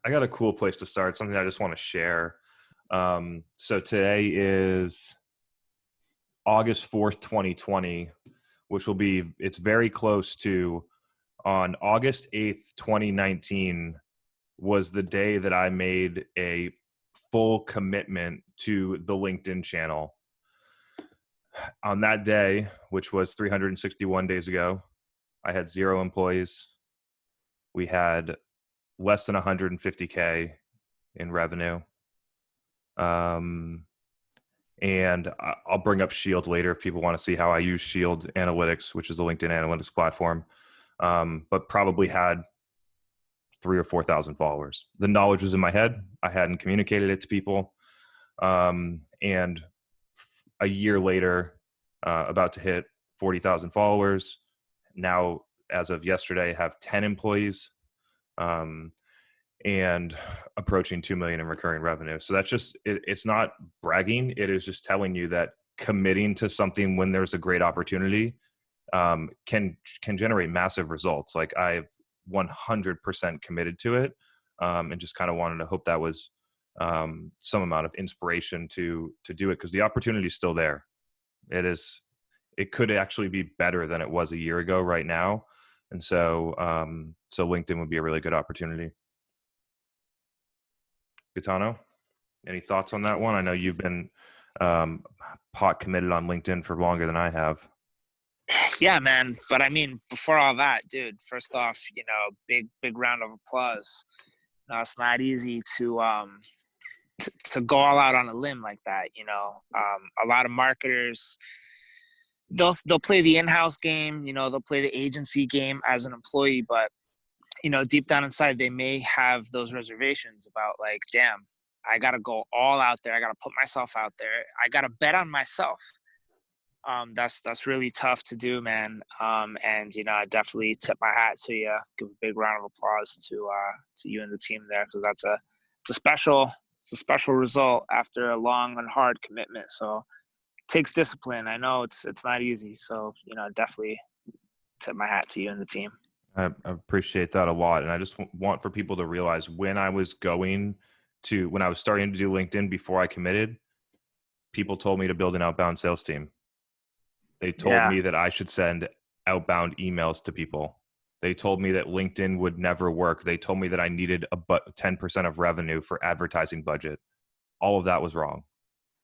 I got a cool place to start, something I just want to share. So today is August 4th, 2020, which it's very close to on August 8th, 2019 was the day that I made a full commitment to the LinkedIn channel. On that day, which was 361 days ago, I had 0 employees. We had less than 150K in revenue. And I'll bring up Shield later if people want to see how I use Shield Analytics, which is the LinkedIn analytics platform. But probably had 3,000 or 4,000 followers. The knowledge was in my head. I hadn't communicated it to people. And a year later, about to hit 40,000 followers. Now, as of yesterday, have 10 employees. And approaching 2 million in recurring revenue. So that's just, it's not bragging. It is just telling you that committing to something when there's a great opportunity can generate massive results. Like I've 100% committed to it, and just kind of wanted to hope that was some amount of inspiration to do it, because the opportunity is still there. It could actually be better than it was a year ago right now. And so LinkedIn would be a really good opportunity. Gaetano, any thoughts on that one? I know you've been pot committed on LinkedIn for longer than I have. Yeah, man. But I mean, before all that, dude, first off, big round of applause. It's not easy to go all out on a limb like that. A lot of marketers, they'll play the in-house game, they'll play the agency game as an employee, but deep down inside, they may have those reservations about like, damn, I got to go all out there. I got to put myself out there. I got to bet on myself. That's really tough to do, man. And, I definitely tip my hat to you. Give a big round of applause to you and the team there, because it's a special result after a long and hard commitment. So it takes discipline. I know it's not easy. So, definitely tip my hat to you and the team. I appreciate that a lot. And I just want for people to realize when I was starting to do LinkedIn before I committed, people told me to build an outbound sales team. They told me that I should send outbound emails to people. They told me that LinkedIn would never work. They told me that I needed 10% of revenue for advertising budget. All of that was wrong.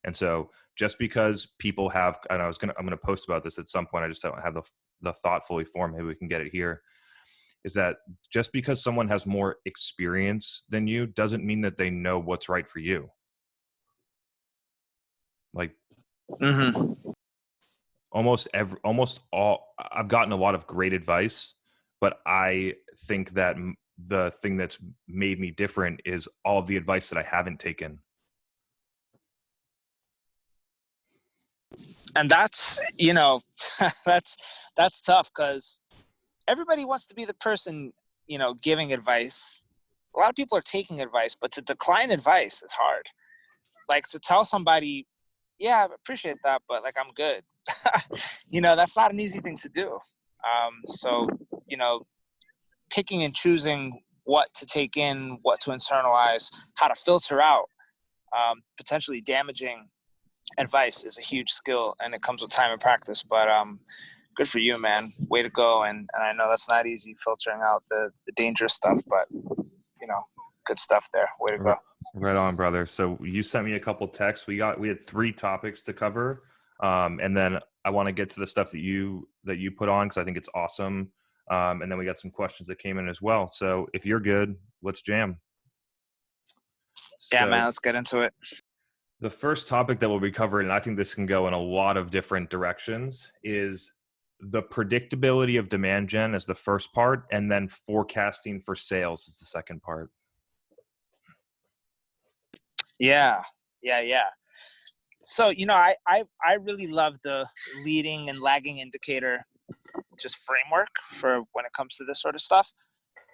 And so just because people have, and I'm going to post about this at some point, I just don't have the thought fully formed. Maybe we can get it here. Is that just because someone has more experience than you doesn't mean that they know what's right for you. Like almost all, I've gotten a lot of great advice, but I think that the thing that's made me different is all of the advice that I haven't taken. And that's, that's tough, because everybody wants to be the person, giving advice. A lot of people are taking advice, but to decline advice is hard. Like to tell somebody, yeah, I appreciate that, but like, I'm good. That's not an easy thing to do. So, picking and choosing what to take in, what to internalize, how to filter out potentially damaging advice is a huge skill, and it comes with time and practice. But good for you, man. Way to go. And I know that's not easy, filtering out the dangerous stuff, but good stuff there. Way to go. Right on, brother. So you sent me a couple texts. We had 3 topics to cover. And then I want to get to the stuff that you put on, because I think it's awesome. And then we got some questions that came in as well. So if you're good, let's jam. Yeah, man, let's get into it. The first topic that we'll be covering, and I think this can go in a lot of different directions, is the predictability of demand gen as the first part, and then forecasting for sales is the second part. Yeah. So, I really love the leading and lagging indicator just framework for when it comes to this sort of stuff.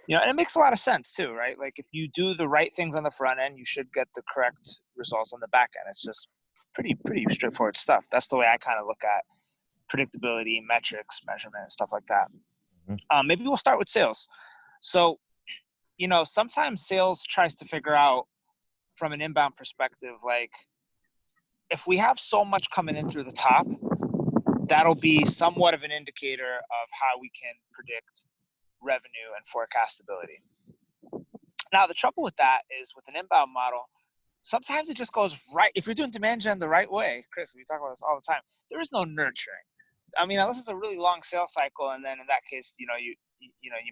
And it makes a lot of sense too, right? Like if you do the right things on the front end, you should get the correct results on the back end. It's just pretty straightforward stuff. That's the way I kind of look at predictability, metrics, measurement, and stuff like that. Maybe we'll start with sales. So sometimes sales tries to figure out from an inbound perspective, like if we have so much coming in through the top, that'll be somewhat of an indicator of how we can predict revenue and forecastability. Now, the trouble with that is with an inbound model, sometimes it just goes right. If you're doing demand gen the right way, Chris, we talk about this all the time, there is no nurturing. I mean, unless it's a really long sales cycle, and then in that case, you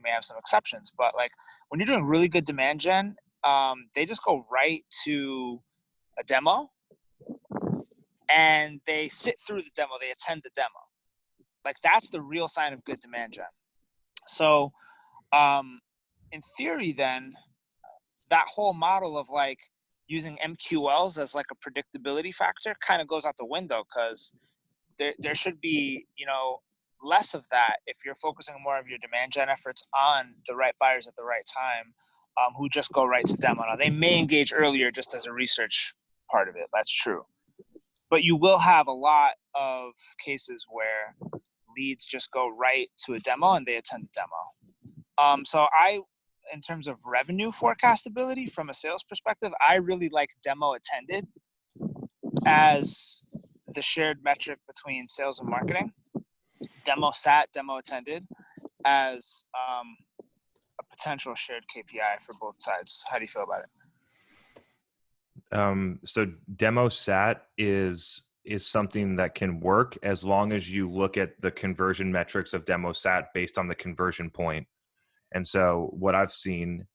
may have some exceptions. But like when you're doing really good demand gen, they just go right to a demo, and they sit through the demo. They attend the demo. Like that's the real sign of good demand gen. So, in theory, then that whole model of like using MQLs as like a predictability factor kind of goes out the window, because there should be, less of that if you're focusing more of your demand gen efforts on the right buyers at the right time, who just go right to demo. Now, they may engage earlier just as a research part of it. That's true. But you will have a lot of cases where leads just go right to a demo and they attend the demo. So in terms of revenue forecastability from a sales perspective, I really like demo attended as the shared metric between sales and marketing. Demo sat, demo attended as a potential shared KPI for both sides. How do you feel about it? So demo sat is something that can work as long as you look at the conversion metrics of demo sat based on the conversion point. And so what I've seen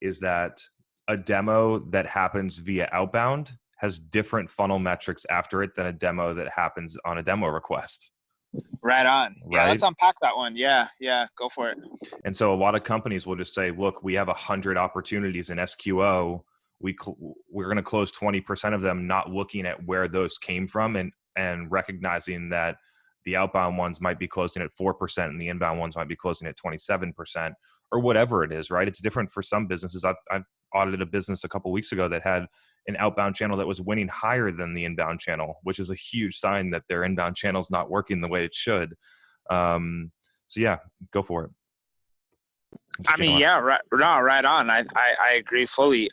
is that a demo that happens via outbound has different funnel metrics after it than a demo that happens on a demo request. Right on. Yeah, right? Let's unpack that one. Yeah, go for it. And so a lot of companies will just say, look, we have 100 opportunities in SQO. We're going to close 20% of them, not looking at where those came from and recognizing that the outbound ones might be closing at 4% and the inbound ones might be closing at 27% or whatever it is, right? It's different for some businesses. I've audited a business a couple of weeks ago that had an outbound channel that was winning higher than the inbound channel, which is a huge sign that their inbound channel is not working the way it should. So yeah, go for it. I mean, yeah, right on. I agree fully.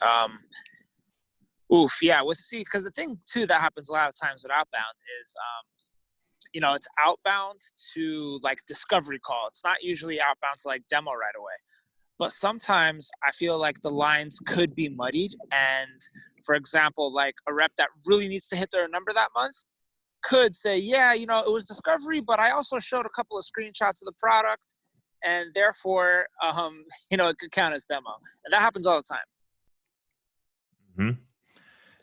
Because the thing too that happens a lot of times with outbound is, it's outbound to like discovery call. It's not usually outbound to like demo right away. But sometimes I feel like the lines could be muddied. And for example, like a rep that really needs to hit their number that month could say, yeah, it was discovery, but I also showed a couple of screenshots of the product, and therefore, it could count as demo. And that happens all the time. Mm-hmm.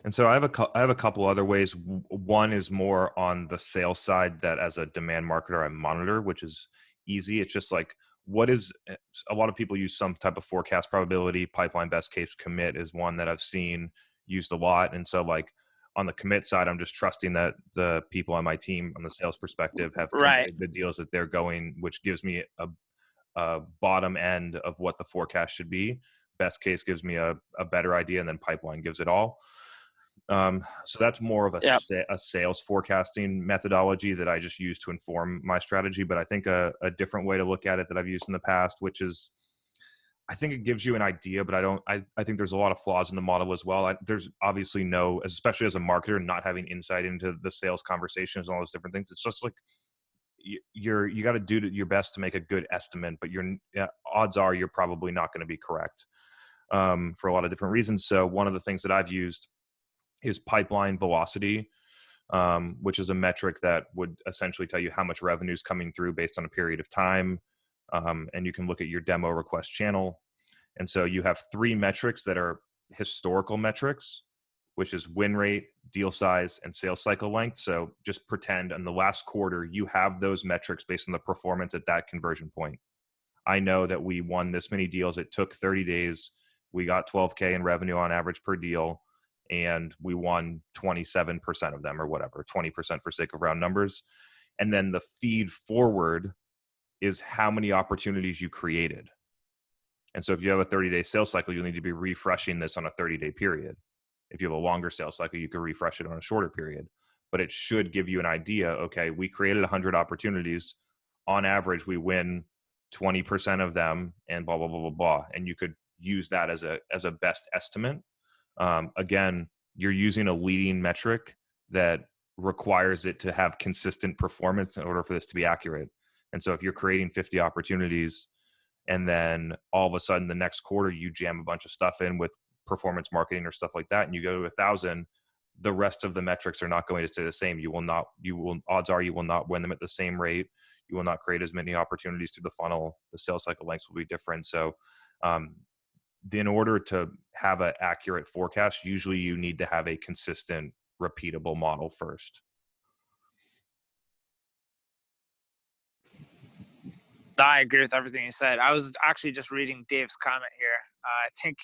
And so I have a couple other ways. One is more on the sales side that as a demand marketer I monitor, which is easy. It's just like, a lot of people use some type of forecast probability. Pipeline best case commit is one that I've seen used a lot. And so like on the commit side, I'm just trusting that the people on my team on the sales perspective have committed the deals that they're going, which gives me a bottom end of what the forecast should be. Best case gives me a better idea, and then pipeline gives it all. So that's more of a sales forecasting methodology that I just use to inform my strategy. But I think a different way to look at it that I've used in the past, which is, I think it gives you an idea, but I think there's a lot of flaws in the model as well. There's obviously especially as a marketer, not having insight into the sales conversations and all those different things. It's just like, you got to do your best to make a good estimate, but odds are you're probably not going to be correct, for a lot of different reasons. So one of the things that I've used is pipeline velocity, which is a metric that would essentially tell you how much revenue is coming through based on a period of time. And you can look at your demo request channel. And so you have 3 metrics that are historical metrics, which is win rate, deal size, and sales cycle length. So just pretend in the last quarter, you have those metrics based on the performance at that conversion point. I know that we won this many deals. It took 30 days. We got $12K in revenue on average per deal, and we won 27% of them or whatever, 20% for sake of round numbers. And then the feed forward is how many opportunities you created. And so if you have a 30-day sales cycle, you'll need to be refreshing this on a 30-day period. If you have a longer sales cycle, you can refresh it on a shorter period. But it should give you an idea, okay, we created 100 opportunities. On average, we win 20% of them and blah, blah, blah, blah, blah. And you could use that as a best estimate. Again, you're using a leading metric that requires it to have consistent performance in order for this to be accurate. And so if you're creating 50 opportunities and then all of a sudden the next quarter you jam a bunch of stuff in with performance marketing or stuff like that, and you go to 1,000, the rest of the metrics are not going to stay the same. Odds are you will not win them at the same rate. You will not create as many opportunities through the funnel. The sales cycle lengths will be different. So in order to have an accurate forecast, usually you need to have a consistent, repeatable model first. I agree with everything you said. I was actually just reading Dave's comment here.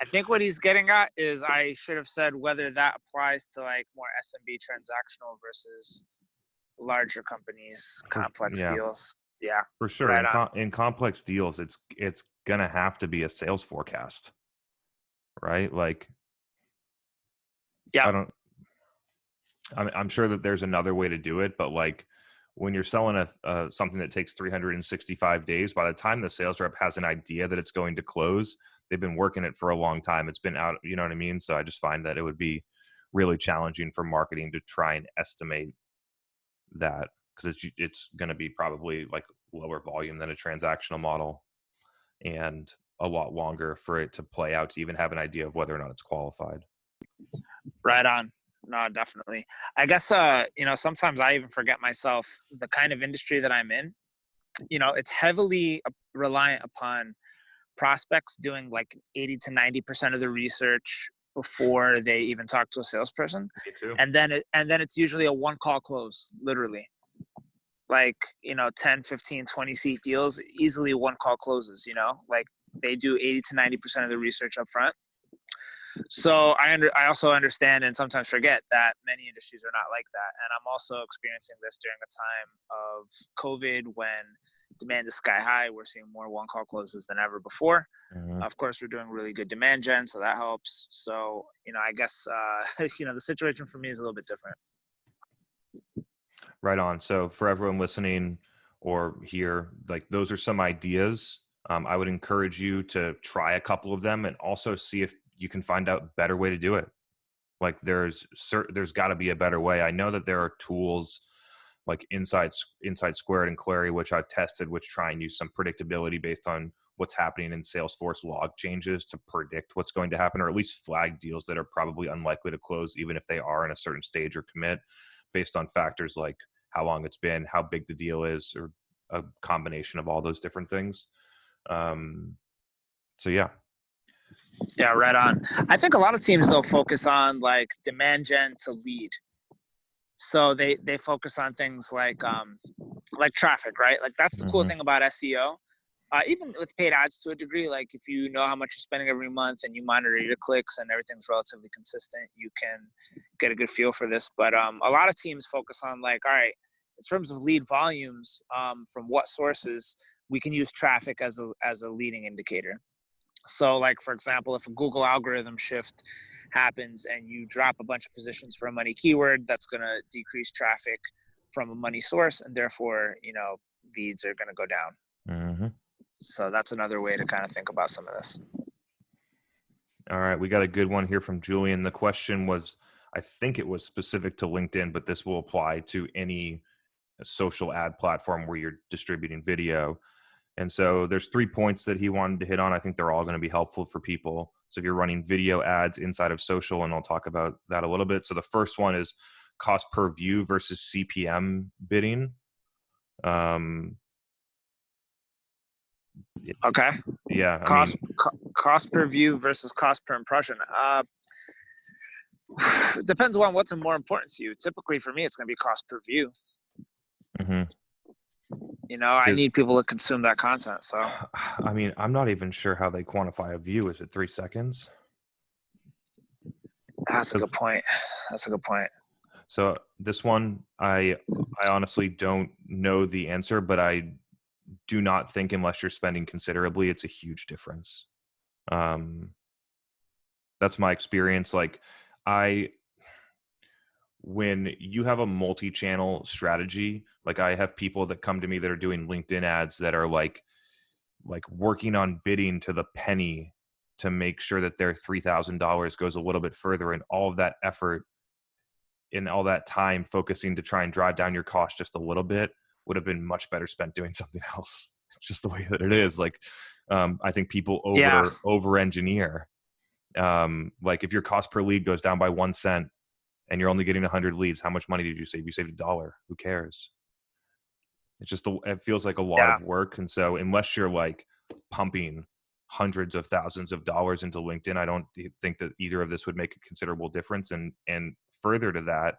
I think what he's getting at is I should have said whether that applies to like more SMB transactional versus larger companies, complex deals. Yeah, for sure. Right in complex deals, it's gonna have to be a sales forecast, right? Like, yeah, I'm sure that there's another way to do it, but like when you're selling something that takes 365 days, by the time the sales rep has an idea that it's going to close, they've been working it for a long time. It's been out, you know what I mean? So I just find that it would be really challenging for marketing to try and estimate that, because it's going to be probably like lower volume than a transactional model and a lot longer for it to play out to even have an idea of whether or not it's qualified. Right on. No, definitely. I guess, sometimes I even forget myself, the kind of industry that I'm in, it's heavily reliant upon prospects doing like 80 to 90% of the research before they even talk to a salesperson. Me too. And then it's usually a one call close, literally. Like, 10, 15, 20 seat deals, easily one call closes, like they do 80 to 90% of the research up front. So I also understand and sometimes forget that many industries are not like that. And I'm also experiencing this during a time of COVID when demand is sky high. We're seeing more one call closes than ever before. Mm-hmm. Of course, we're doing really good demand gen, so that helps. So, I guess, the situation for me is a little bit different. Right on. So for everyone listening or here, like those are some ideas. I would encourage you to try a couple of them and also see if you can find out a better way to do it. Like there's got to be a better way. I know that there are tools like Inside Squared and Clary, which I've tested, which try and use some predictability based on what's happening in Salesforce log changes to predict what's going to happen, or at least flag deals that are probably unlikely to close, even if they are in a certain stage or commit, based on factors like how long it's been, how big the deal is, or a combination of all those different things. So yeah. Yeah, right on. I think a lot of teams, though, focus on like demand gen to lead. So they focus on things like traffic, right? Like that's the cool thing about SEO. Even with paid ads to a degree, like if you know how much you're spending every month and you monitor your clicks and everything's relatively consistent, you can get a good feel for this. But a lot of teams focus on like, all right, in terms of lead volumes, from what sources we can use traffic as a leading indicator. So like, for example, if a Google algorithm shift happens and you drop a bunch of positions for a money keyword, that's going to decrease traffic from a money source, and therefore, leads are going to go down. Mm-hmm. So that's another way to kind of think about some of this. All right. We got a good one here from Julian. The question was, I think it was specific to LinkedIn, but this will apply to any social ad platform where you're distributing video. And so there's 3 points that he wanted to hit on. I think they're all going to be helpful for people. So if you're running video ads inside of social, and I'll talk about that a little bit. So the first one is cost per view versus CPM bidding. Okay. Yeah. Cost per view versus cost per impression. Depends on what's more important to you. Typically for me, it's going to be cost per view. Mm-hmm. I need people to consume that content. So, I'm not even sure how they quantify a view. Is it 3 seconds? That's a good point. So this one, I honestly don't know the answer, but I do not think, unless you're spending considerably, it's a huge difference. That's my experience. Like when you have a multi-channel strategy, like I have people that come to me that are doing LinkedIn ads that are like working on bidding to the penny to make sure that their $3,000 goes a little bit further, and all of that effort and all that time focusing to try and drive down your cost just a little bit would have been much better spent doing something else. Just the way that it is. Like, I think people over engineer. Like if your cost per lead goes down by 1 cent and you're only getting 100 leads, how much money did you save? You saved $1. Who cares? It's just, it feels like a lot of work. And so unless you're like pumping hundreds of thousands of dollars into LinkedIn, I don't think that either of this would make a considerable difference. And further to that,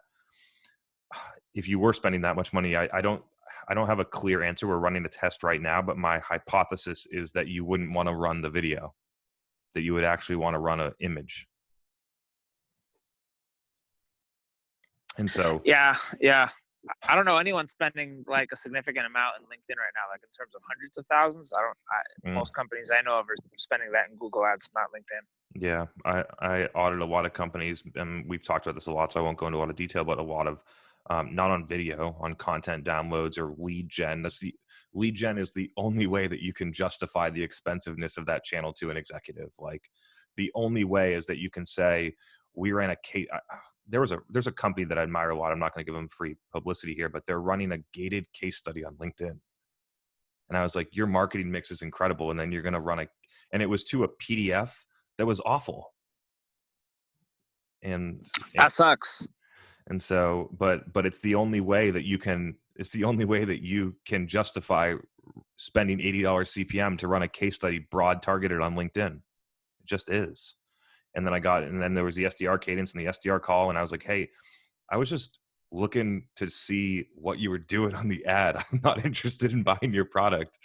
if you were spending that much money, I don't have a clear answer. We're running a test right now, but my hypothesis is that you wouldn't want to run the video, that you would actually want to run an image. And so, yeah. I don't know anyone spending like a significant amount in LinkedIn right now, like in terms of hundreds of thousands. Most companies I know of are spending that in Google Ads, not LinkedIn. Yeah, I audit a lot of companies, and we've talked about this a lot, so I won't go into a lot of detail, but a lot of not on video, on content downloads or lead gen. Lead gen is the only way that you can justify the expensiveness of that channel to an executive. Like the only way is that you can say, we ran a case. There's a company that I admire a lot. I'm not going to give them free publicity here, but they're running a gated case study on LinkedIn. And I was like, your marketing mix is incredible. And then you're going to and it was to a PDF that was awful. And that sucks. And so, but it's the only way that you can justify spending $80 CPM to run a case study broad targeted on LinkedIn. It just is. And then there was the SDR cadence and the SDR call. And I was like, hey, I was just looking to see what you were doing on the ad. I'm not interested in buying your product.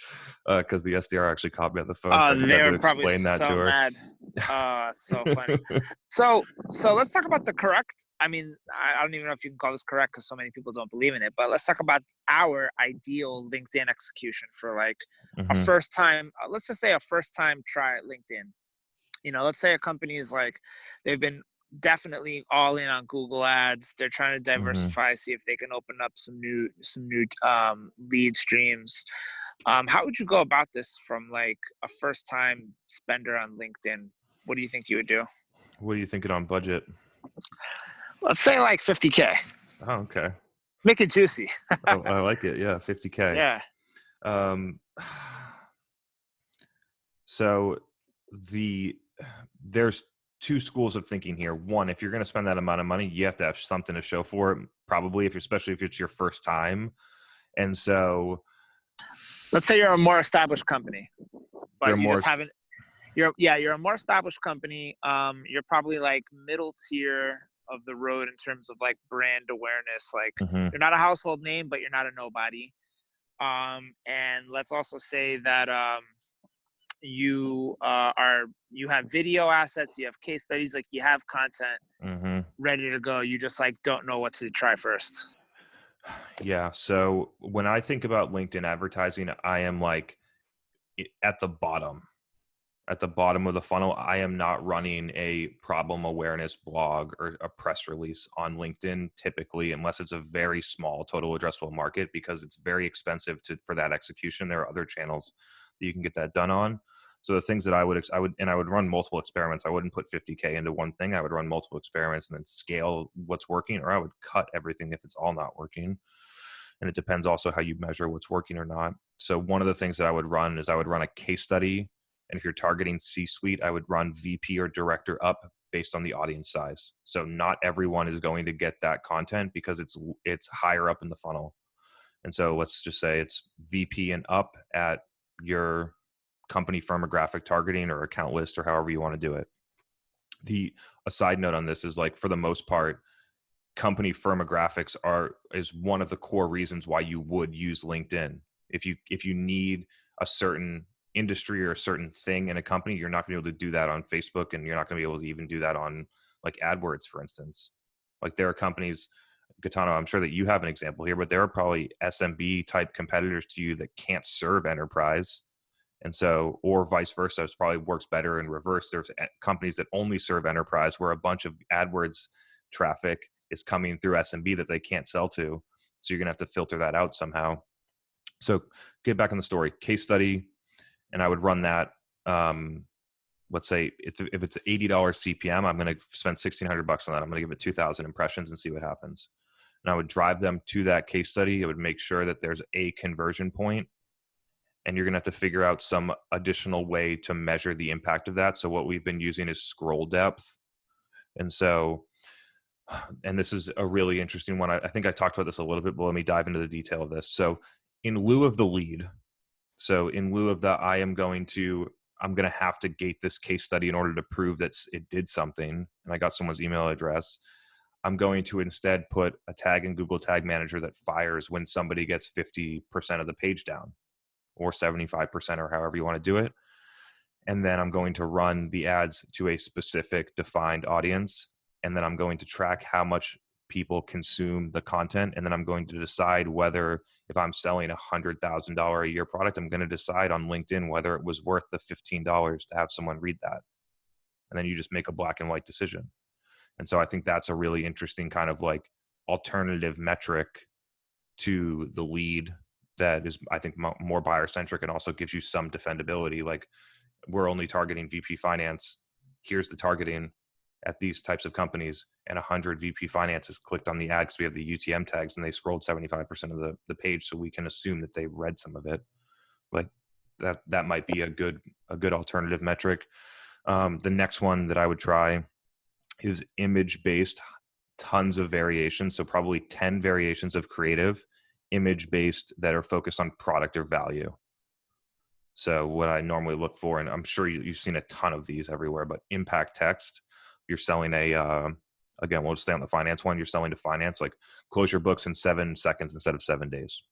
Cause the SDR actually caught me on the phone. Oh, so they were probably so mad. So funny. So let's talk about the correct. I mean, I don't even know if you can call this correct because so many people don't believe in it, but let's talk about our ideal LinkedIn execution for like a first time, let's just say a first time try at LinkedIn. You know, let's say a company is like, they've been definitely all in on Google Ads. They're trying to diversify, see if they can open up some new lead streams. How would you go about this from like a first time spender on LinkedIn? What do you think you would do? What are you thinking on budget? Let's say like 50K. Oh, okay. Make it juicy. I like it. Yeah. 50K. Yeah. So there's two schools of thinking here. One, if you're going to spend that amount of money, you have to have something to show for it, probably especially if it's your first time. And so let's say you're a more established company, but you're a more established company. You're probably like middle tier of the road in terms of like brand awareness. Like you're not a household name, but you're not a nobody. And let's also say that, you have video assets, you have case studies, like you have content ready to go. You just like don't know what to try first. Yeah. So when I think about LinkedIn advertising, I am like at the bottom of the funnel. I am not running a problem awareness blog or a press release on LinkedIn typically, unless it's a very small total addressable market, because it's very expensive for that execution. There are other channels that you can get that done on. So the things that I would run multiple experiments. I wouldn't put 50K into one thing. I would run multiple experiments and then scale what's working, or I would cut everything if it's all not working. And it depends also how you measure what's working or not. So one of the things that I would run is I would run a case study. And if you're targeting C-suite, I would run VP or director up based on the audience size. So not everyone is going to get that content because it's higher up in the funnel. And so let's just say it's VP and up at your company firmographic targeting or account list or however you want to do it. A side note on this is like, for the most part, company firmographics is one of the core reasons why you would use LinkedIn. If you need a certain industry or a certain thing in a company, you're not going to be able to do that on Facebook, and you're not going to be able to even do that on like AdWords, for instance. Like there are companies, Gaetano, I'm sure that you have an example here, but there are probably SMB type competitors to you that can't serve enterprise. And so, or vice versa, it probably works better in reverse. There's companies that only serve enterprise where a bunch of AdWords traffic is coming through SMB that they can't sell to. So you're going to have to filter that out somehow. So get back on the story, case study, and I would run that. let's say if it's $80 CPM, I'm going to spend $1,600 on that. I'm going to give it 2,000 impressions and see what happens. And I would drive them to that case study. It would make sure that there's a conversion point, and you're going to have to figure out some additional way to measure the impact of that. So what we've been using is scroll depth. And so, and this is a really interesting one. I think I talked about this a little bit, but let me dive into the detail of this. So in lieu of the lead, so in lieu of the, I'm going to have to gate this case study in order to prove that it did something, and I got someone's email address, I'm going to instead put a tag in Google Tag Manager that fires when somebody gets 50% of the page down, or 75%, or however you want to do it. And then I'm going to run the ads to a specific defined audience. And then I'm going to track how much people consume the content. And then I'm going to decide whether, if I'm selling $100,000 a year product, I'm going to decide on LinkedIn whether it was worth the $15 to have someone read that. And then you just make a black and white decision. And so I think that's a really interesting kind of like alternative metric to the lead that is, I think, more buyer centric and also gives you some defendability. Like, we're only targeting VP finance. Here's the targeting at these types of companies, and 100 VP finance has clicked on the ad because we have the UTM tags and they scrolled 75% of the page. So we can assume that they read some of it. Like that might be a good alternative metric. The next one that I would try is image-based, tons of variations. So probably 10 variations of creative, image-based, that are focused on product or value. So what I normally look for, and I'm sure you've seen a ton of these everywhere, but impact text. You're selling again, we'll just stay on the finance one. You're selling to finance, like close your books in 7 seconds instead of 7 days,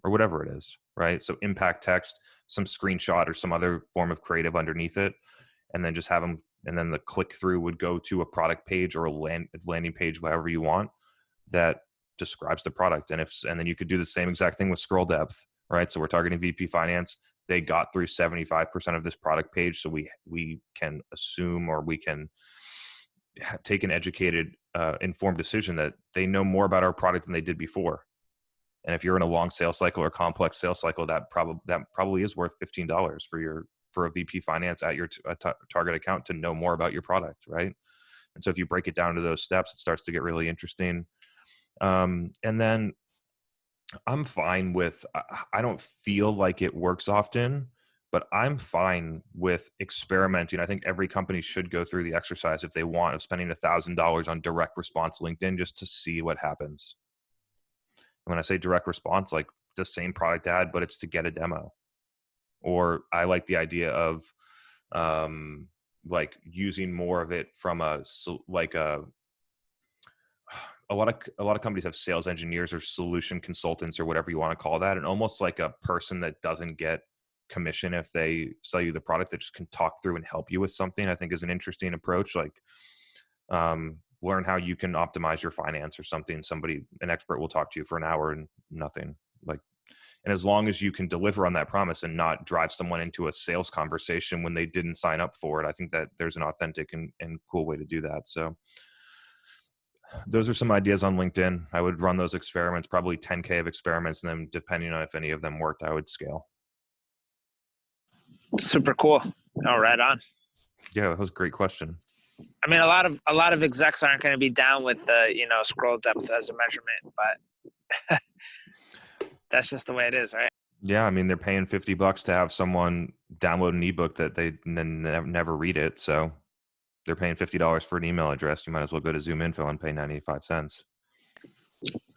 or whatever it is, right? So impact text, some screenshot or some other form of creative underneath it, and then just have them, and then the click through would go to a product page or a landing page, however you want, that describes the product. And then you could do the same exact thing with scroll depth, right? So we're targeting VP finance. They got through 75% of this product page. So we can assume, or we can take an educated, informed decision that they know more about our product than they did before. And if you're in a long sales cycle or complex sales cycle, that probably is worth $15 for a VP finance at your target account to know more about your product, right? And so if you break it down to those steps, it starts to get really interesting. And then I'm fine with, I don't feel like it works often, but I'm fine with experimenting. I think every company should go through the exercise, if they want, of spending $1,000 on direct response LinkedIn just to see what happens. And when I say direct response, like the same product ad, but it's to get a demo. Or I like the idea of like using more of it from a lot of companies have sales engineers or solution consultants or whatever you want to call that, and almost like a person that doesn't get commission if they sell you the product, that just can talk through and help you with something, I think is an interesting approach. Like learn how you can optimize your finance or something. An expert will talk to you for an hour and nothing. Like, and as long as you can deliver on that promise and not drive someone into a sales conversation when they didn't sign up for it, I think that there's an authentic and cool way to do that. So those are some ideas on LinkedIn. I would run those experiments, probably 10K of experiments, and then depending on if any of them worked, I would scale. Super cool. Oh, right on. Yeah, that was a great question. I mean, a lot of execs aren't going to be down with the, scroll depth as a measurement, but that's just the way it is, right? Yeah, I mean, they're paying $50 to have someone download an ebook that they never read it. So they're paying $50 for an email address. You might as well go to Zoom Info and pay 95 cents.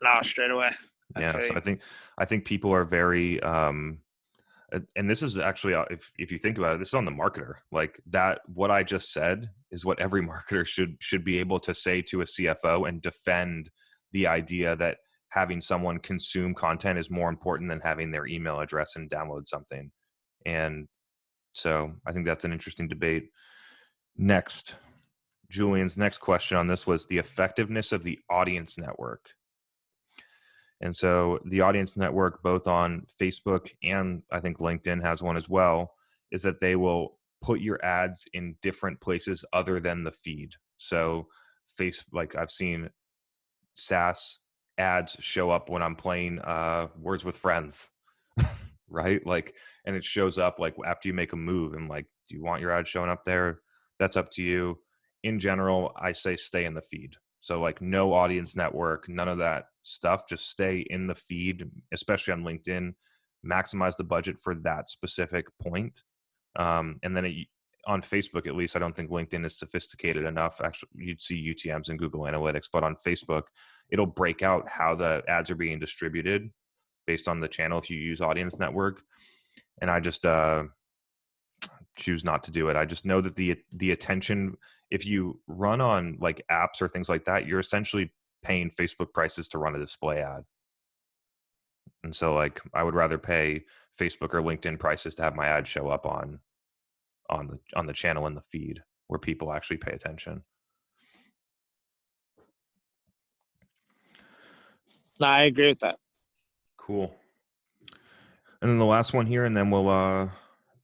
No, straight away. Yeah, so I think people are very, and this is actually, if you think about it, this is on the marketer. Like that, what I just said is what every marketer should be able to say to a CFO and defend the idea that having someone consume content is more important than having their email address and download something. And so I think that's an interesting debate. Next, Julian's next question on this was the effectiveness of the audience network. And so the audience network, both on Facebook and I think LinkedIn has one as well, is that they will put your ads in different places other than the feed. So like I've seen SaaS ads show up when I'm playing Words with Friends, right? Like, and it shows up like after you make a move, and like Do you want your ad showing up there? That's up to you. In general, I say stay in the feed. So like no audience network, none of that stuff. Just stay in the feed, especially on LinkedIn. Maximize the budget for that specific point. And then on Facebook, at least, I don't think LinkedIn is sophisticated enough. Actually, you'd see UTMs and Google Analytics, but on Facebook, it'll break out how the ads are being distributed based on the channel if you use Audience Network. And I just choose not to do it. I just know that the attention, if you run on like apps or things like that, you're essentially paying Facebook prices to run a display ad. And so like I would rather pay Facebook or LinkedIn prices to have my ad show up on the channel in the feed where people actually pay attention. No, I agree with that. Cool. And then the last one here, and then we'll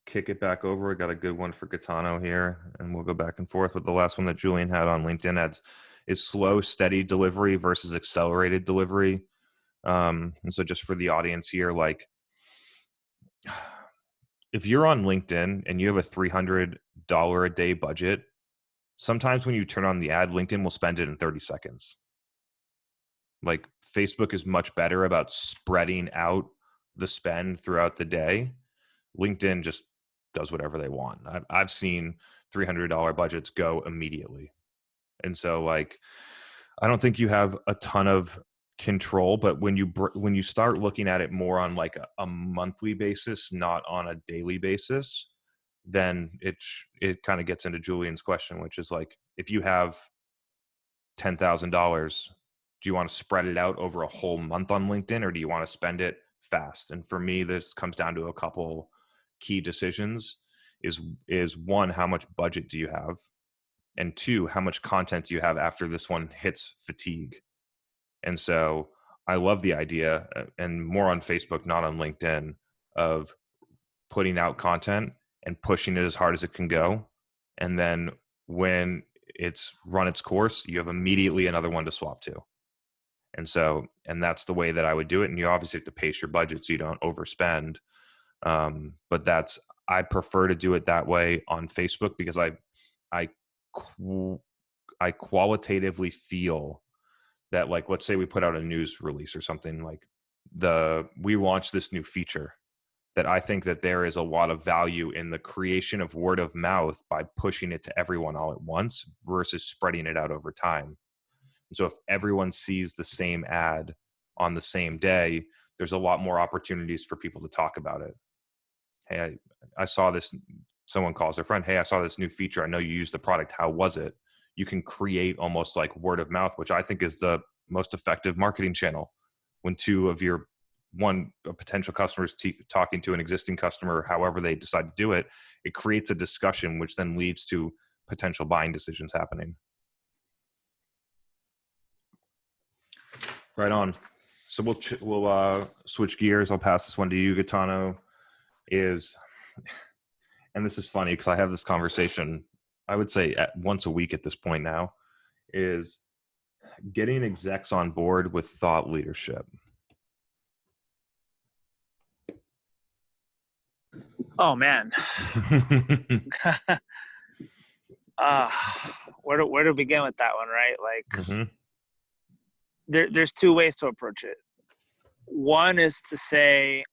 kick it back over. I got a good one for Gaetano here, and we'll go back and forth. But the last one that Julian had on LinkedIn ads is slow, steady delivery versus accelerated delivery. And so just for the audience here, like if you're on LinkedIn and you have a $300 a day budget, sometimes when you turn on the ad, LinkedIn will spend it in 30 seconds. Like Facebook is much better about spreading out the spend throughout the day. LinkedIn just does whatever they want. I've seen $300 budgets go immediately. And so like, I don't think you have a ton of control, but when you start looking at it more on like a monthly basis, not on a daily basis, then it kind of gets into Julian's question, which is like, if you have $10,000, do you want to spread it out over a whole month on LinkedIn, or do you want to spend it fast? And for me, this comes down to a couple key decisions. Is one, how much budget do you have? And two, how much content do you have after this one hits fatigue? And so I love the idea, and more on Facebook, not on LinkedIn, of putting out content and pushing it as hard as it can go. And then when it's run its course, you have immediately another one to swap to. And that's the way that I would do it. And you obviously have to pace your budget so you don't overspend. But I prefer to do it that way on Facebook because I qualitatively feel that, like, let's say we put out a news release or something, like we launched this new feature, that I think that there is a lot of value in the creation of word of mouth by pushing it to everyone all at once versus spreading it out over time. So if everyone sees the same ad on the same day, there's a lot more opportunities for people to talk about it. Hey, I saw this. Someone calls their friend, hey, I saw this new feature. I know you used the product. How was it? You can create almost like word of mouth, which I think is the most effective marketing channel. When a potential customer is talking to an existing customer, however they decide to do it, it creates a discussion, which then leads to potential buying decisions happening. Right on. So we'll switch gears. I'll pass this one to you, Gaetano. And this is funny because I have this conversation, I would say once a week at this point now, is getting execs on board with thought leadership. Oh man. Where to begin with that one, right? Like, there's two ways to approach it. One is to say,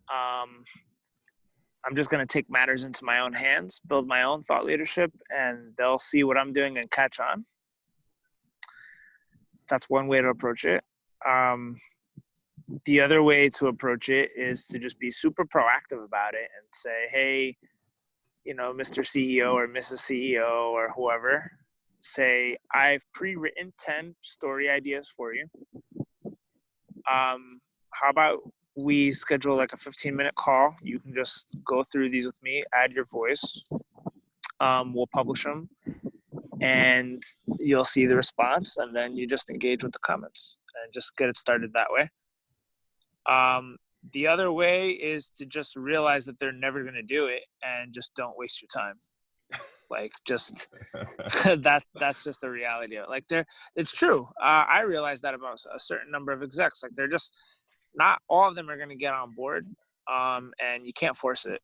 I'm just going to take matters into my own hands, build my own thought leadership, and they'll see what I'm doing and catch on. That's one way to approach it. The other way to approach it is to just be super proactive about it and say, hey, Mr. CEO or Mrs. CEO or whoever, say, I've pre-written 10 story ideas for you. How about we schedule like a 15-minute call? You can just go through these with me, add your voice. We'll publish them and you'll see the response, and then you just engage with the comments and just get it started that way. The other way is to just realize that they're never going to do it and just don't waste your time. Like, just that's just the reality of it. Like, it's true. I realize that about a certain number of execs. Like, they're just not all of them are going to get on board, and you can't force it.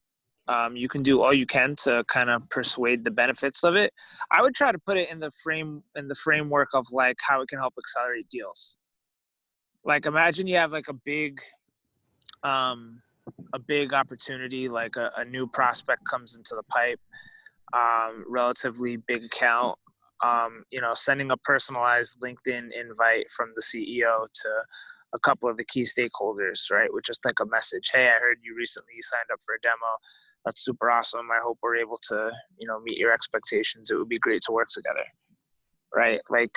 You can do all you can to kind of persuade the benefits of it. I would try to put it in the framework of like how it can help accelerate deals. Like imagine you have like a big opportunity, like a new prospect comes into the pipe, relatively big account. Sending a personalized LinkedIn invite from the CEO to a couple of the key stakeholders, right? With just like a message, hey, I heard you recently signed up for a demo. That's super awesome. I hope we're able to, meet your expectations. It would be great to work together, right? Like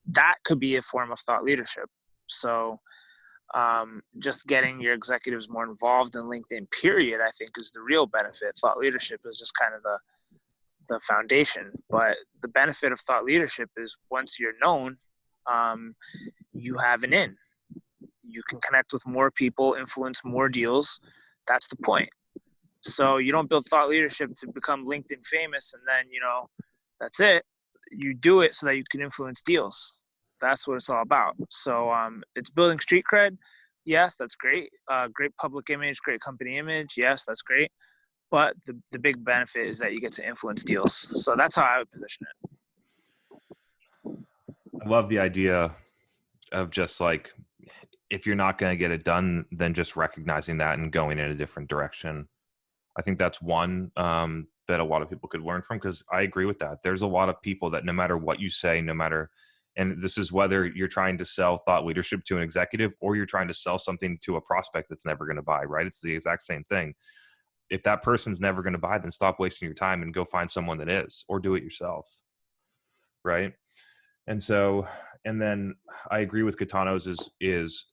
that could be a form of thought leadership. So just getting your executives more involved in LinkedIn, period, I think is the real benefit. Thought leadership is just kind of the foundation. But the benefit of thought leadership is once you're known, you have an in. You can connect with more people, influence more deals. That's the point. So you don't build thought leadership to become LinkedIn famous and then, that's it. You do it so that you can influence deals. That's what it's all about. So it's building street cred. Yes, that's great. Great public image, great company image. Yes, that's great. But the big benefit is that you get to influence deals. So that's how I would position it. I love the idea of just like, if you're not going to get it done, then just recognizing that and going in a different direction. I think that's one that a lot of people could learn from, because I agree with that. There's a lot of people that no matter what you say, and this is whether you're trying to sell thought leadership to an executive or you're trying to sell something to a prospect that's never going to buy, right? It's the exact same thing. If that person's never going to buy, then stop wasting your time and go find someone that is, or do it yourself, right? And then I agree with Gitano's is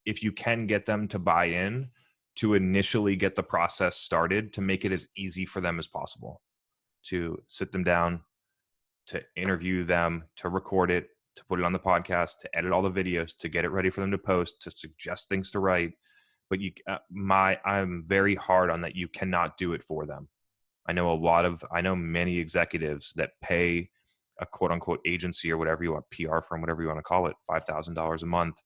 if you can get them to buy in, to initially get the process started, to make it as easy for them as possible, to sit them down, to interview them, to record it, to put it on the podcast, to edit all the videos, to get it ready for them to post, to suggest things to write. But I'm very hard on that. You cannot do it for them. I know many executives that pay a quote unquote agency or whatever you want, PR firm, whatever you want to call it, $5,000 a month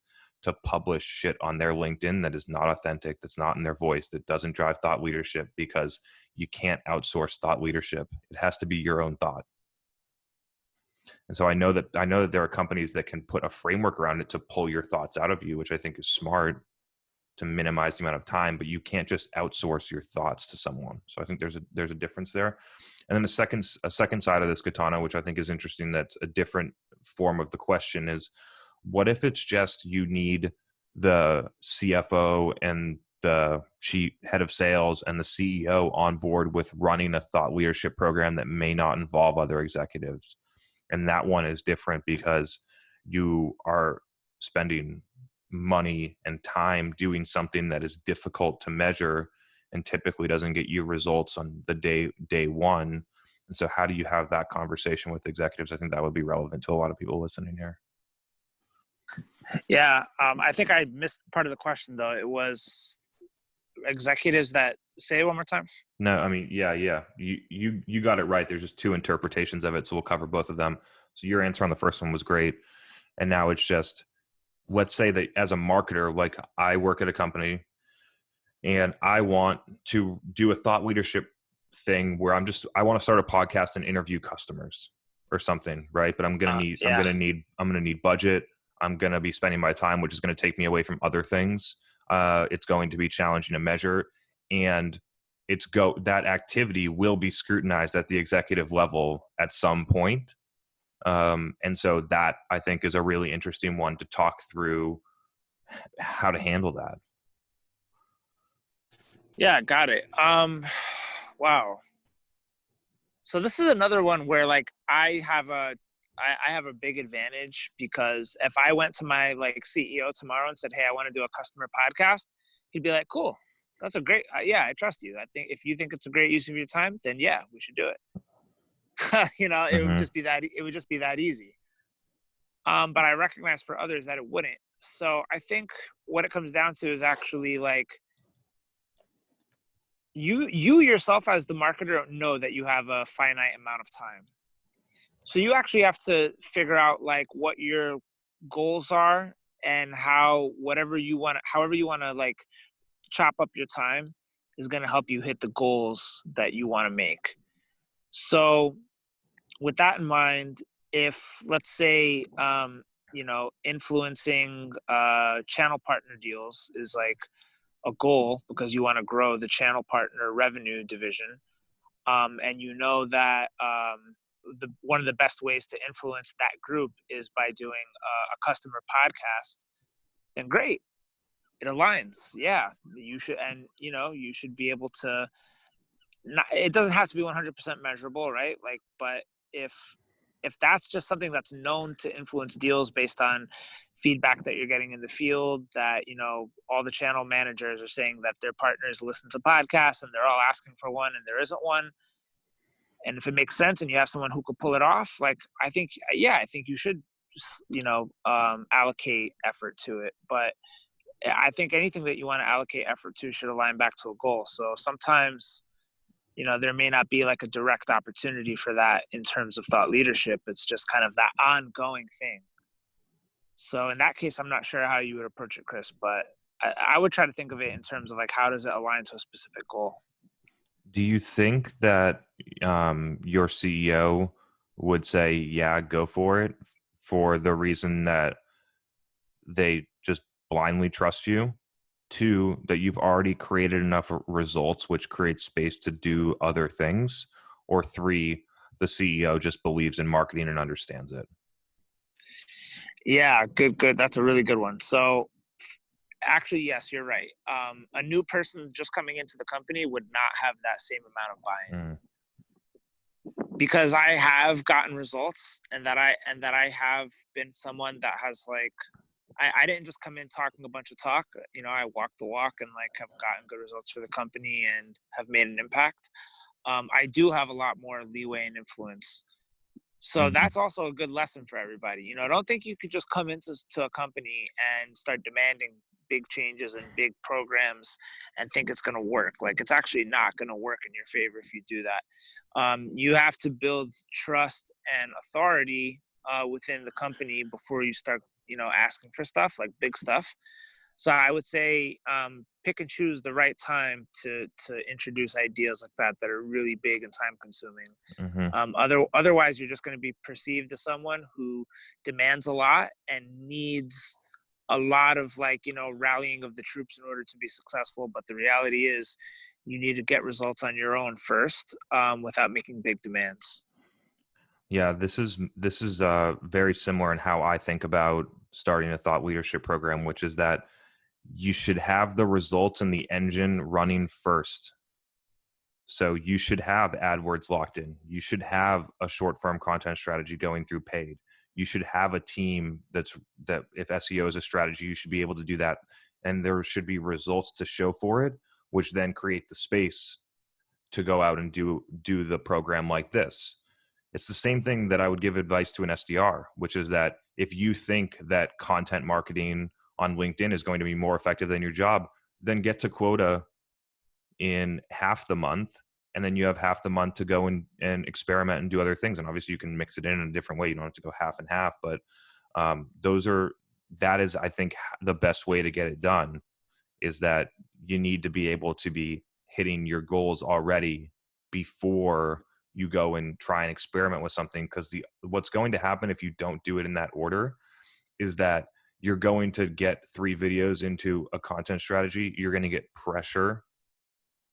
to publish shit on their LinkedIn that is not authentic, that's not in their voice, that doesn't drive thought leadership, because you can't outsource thought leadership. It has to be your own thought. And so I know that there are companies that can put a framework around it to pull your thoughts out of you, which I think is smart, to minimize the amount of time, but you can't just outsource your thoughts to someone. So I think there's a difference there. And then a second side of this, Katana, which I think is interesting, that's a different form of the question, is what if it's just you need the CFO and the chief head of sales and the CEO on board with running a thought leadership program that may not involve other executives? And that one is different because you are spending money and time doing something that is difficult to measure and typically doesn't get you results on the day one. And so how do you have that conversation with executives? I think that would be relevant to a lot of people listening here. Yeah. I think I missed part of the question though. It was executives that, say it one more time. No, I mean, yeah. You got it right. There's just two interpretations of it. So we'll cover both of them. So your answer on the first one was great. And now it's just, let's say that as a marketer, like I work at a company and I want to do a thought leadership thing where I want to start a podcast and interview customers or something, right? But I'm going to need budget. I'm going to be spending my time, which is going to take me away from other things. It's going to be challenging to measure, and that activity will be scrutinized at the executive level at some point. And so that I think is a really interesting one to talk through how to handle that. Yeah, got it. Wow. So this is another one where like I have a big advantage, because if I went to my like CEO tomorrow and said, hey, I want to do a customer podcast, he'd be like, cool, that's a great, yeah, I trust you. I think if you think it's a great use of your time, then yeah, we should do it. It would just be that easy. But I recognize for others that it wouldn't. So I think what it comes down to is actually like you yourself as the marketer know that you have a finite amount of time. So you actually have to figure out like what your goals are and however you want to like chop up your time. is going to help you hit the goals that you want to make. So with that in mind, if let's say, influencing channel partner deals is like a goal because you want to grow the channel partner revenue division, and you know that one of the best ways to influence that group is by doing a customer podcast, then great, it aligns. Yeah, you should, and you should be able to. Not, it doesn't have to be 100% measurable, right? Like, but if that's just something that's known to influence deals based on feedback that you're getting in the field, that all the channel managers are saying that their partners listen to podcasts and they're all asking for one and there isn't one, and if it makes sense and you have someone who could pull it off, like I think you should allocate effort to it. But I think anything that you want to allocate effort to should align back to a goal. So sometimes there may not be like a direct opportunity for that in terms of thought leadership. It's just kind of that ongoing thing. So in that case, I'm not sure how you would approach it, Chris, but I would try to think of it in terms of like, how does it align to a specific goal? Do you think that your CEO would say, yeah, go for it, for the reason that they just blindly trust you? Two, that you've already created enough results, which creates space to do other things? Or three, the CEO just believes in marketing and understands it? Yeah, good. That's a really good one. So actually, yes, you're right. A new person just coming into the company would not have that same amount of buy-in. Because I have gotten results, and that I have been someone that has like, I didn't just come in talking a bunch of talk. I walked the walk and like have gotten good results for the company and have made an impact. I do have a lot more leeway and influence. So that's also a good lesson for everybody. I don't think you could just come into a company and start demanding big changes and big programs and think it's going to work. Like, it's actually not going to work in your favor if you do that. You have to build trust and authority within the company before you start, asking for stuff like big stuff. So I would say pick and choose the right time to introduce ideas like that are really big and time consuming. Otherwise, you're just going to be perceived as someone who demands a lot and needs a lot of rallying of the troops in order to be successful. But the reality is you need to get results on your own first without making big demands. Yeah, this is very similar in how I think about starting a thought leadership program, which is that you should have the results and the engine running first. So you should have AdWords locked in. You should have a short form content strategy going through paid. You should have a team that if SEO is a strategy, you should be able to do that. And there should be results to show for it, which then create the space to go out and do the program like this. It's the same thing that I would give advice to an SDR, which is that if you think that content marketing on LinkedIn is going to be more effective than your job, then get to quota in half the month, and then you have half the month to go and experiment and do other things. And obviously you can mix it in a different way. You don't have to go half and half, but that is, I think, the best way to get it done, is that you need to be able to be hitting your goals already before you go and try and experiment with something. Because what's going to happen if you don't do it in that order is that you're going to get 3 videos into a content strategy. You're going to get pressure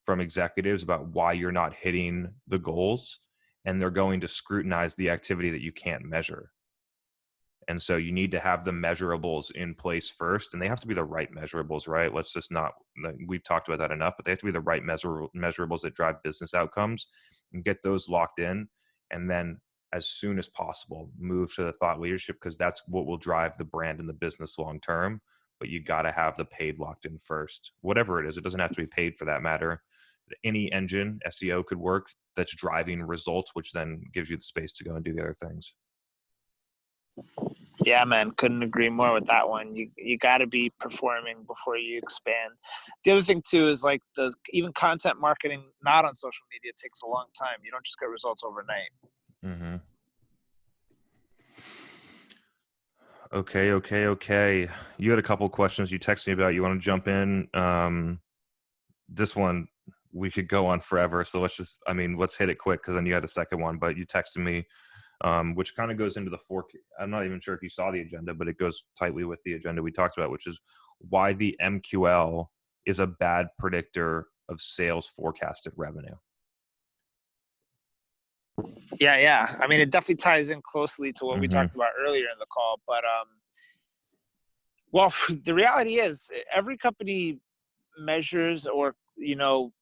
from executives about why you're not hitting the goals, and they're going to scrutinize the activity that you can't measure. And so you need to have the measurables in place first, and they have to be the right measurables, right? Let's just not, we've talked about that enough, but they have to be the right measurables that drive business outcomes, and get those locked in. And then as soon as possible, move to the thought leadership, because that's what will drive the brand and the business long term. But you got to have the paid locked in first, whatever it is. It doesn't have to be paid for that matter. Any engine, SEO could work, that's driving results, which then gives you the space to go and do the other things. Yeah, man, couldn't agree more with that one. You got to be performing before you expand. The other thing too is like even content marketing not on social media takes a long time. You don't just get results overnight. Mm-hmm. Okay. You had a couple questions you texted me about. You want to jump in? This one, we could go on forever. So let's hit it quick, because then you had a second one, but you texted me, which kind of goes into the I'm not even sure if you saw the agenda, but it goes tightly with the agenda we talked about, which is why the MQL is a bad predictor of sales forecasted revenue. Yeah. I mean, it definitely ties in closely to what we talked about earlier in the call, but well, the reality is every company measures or,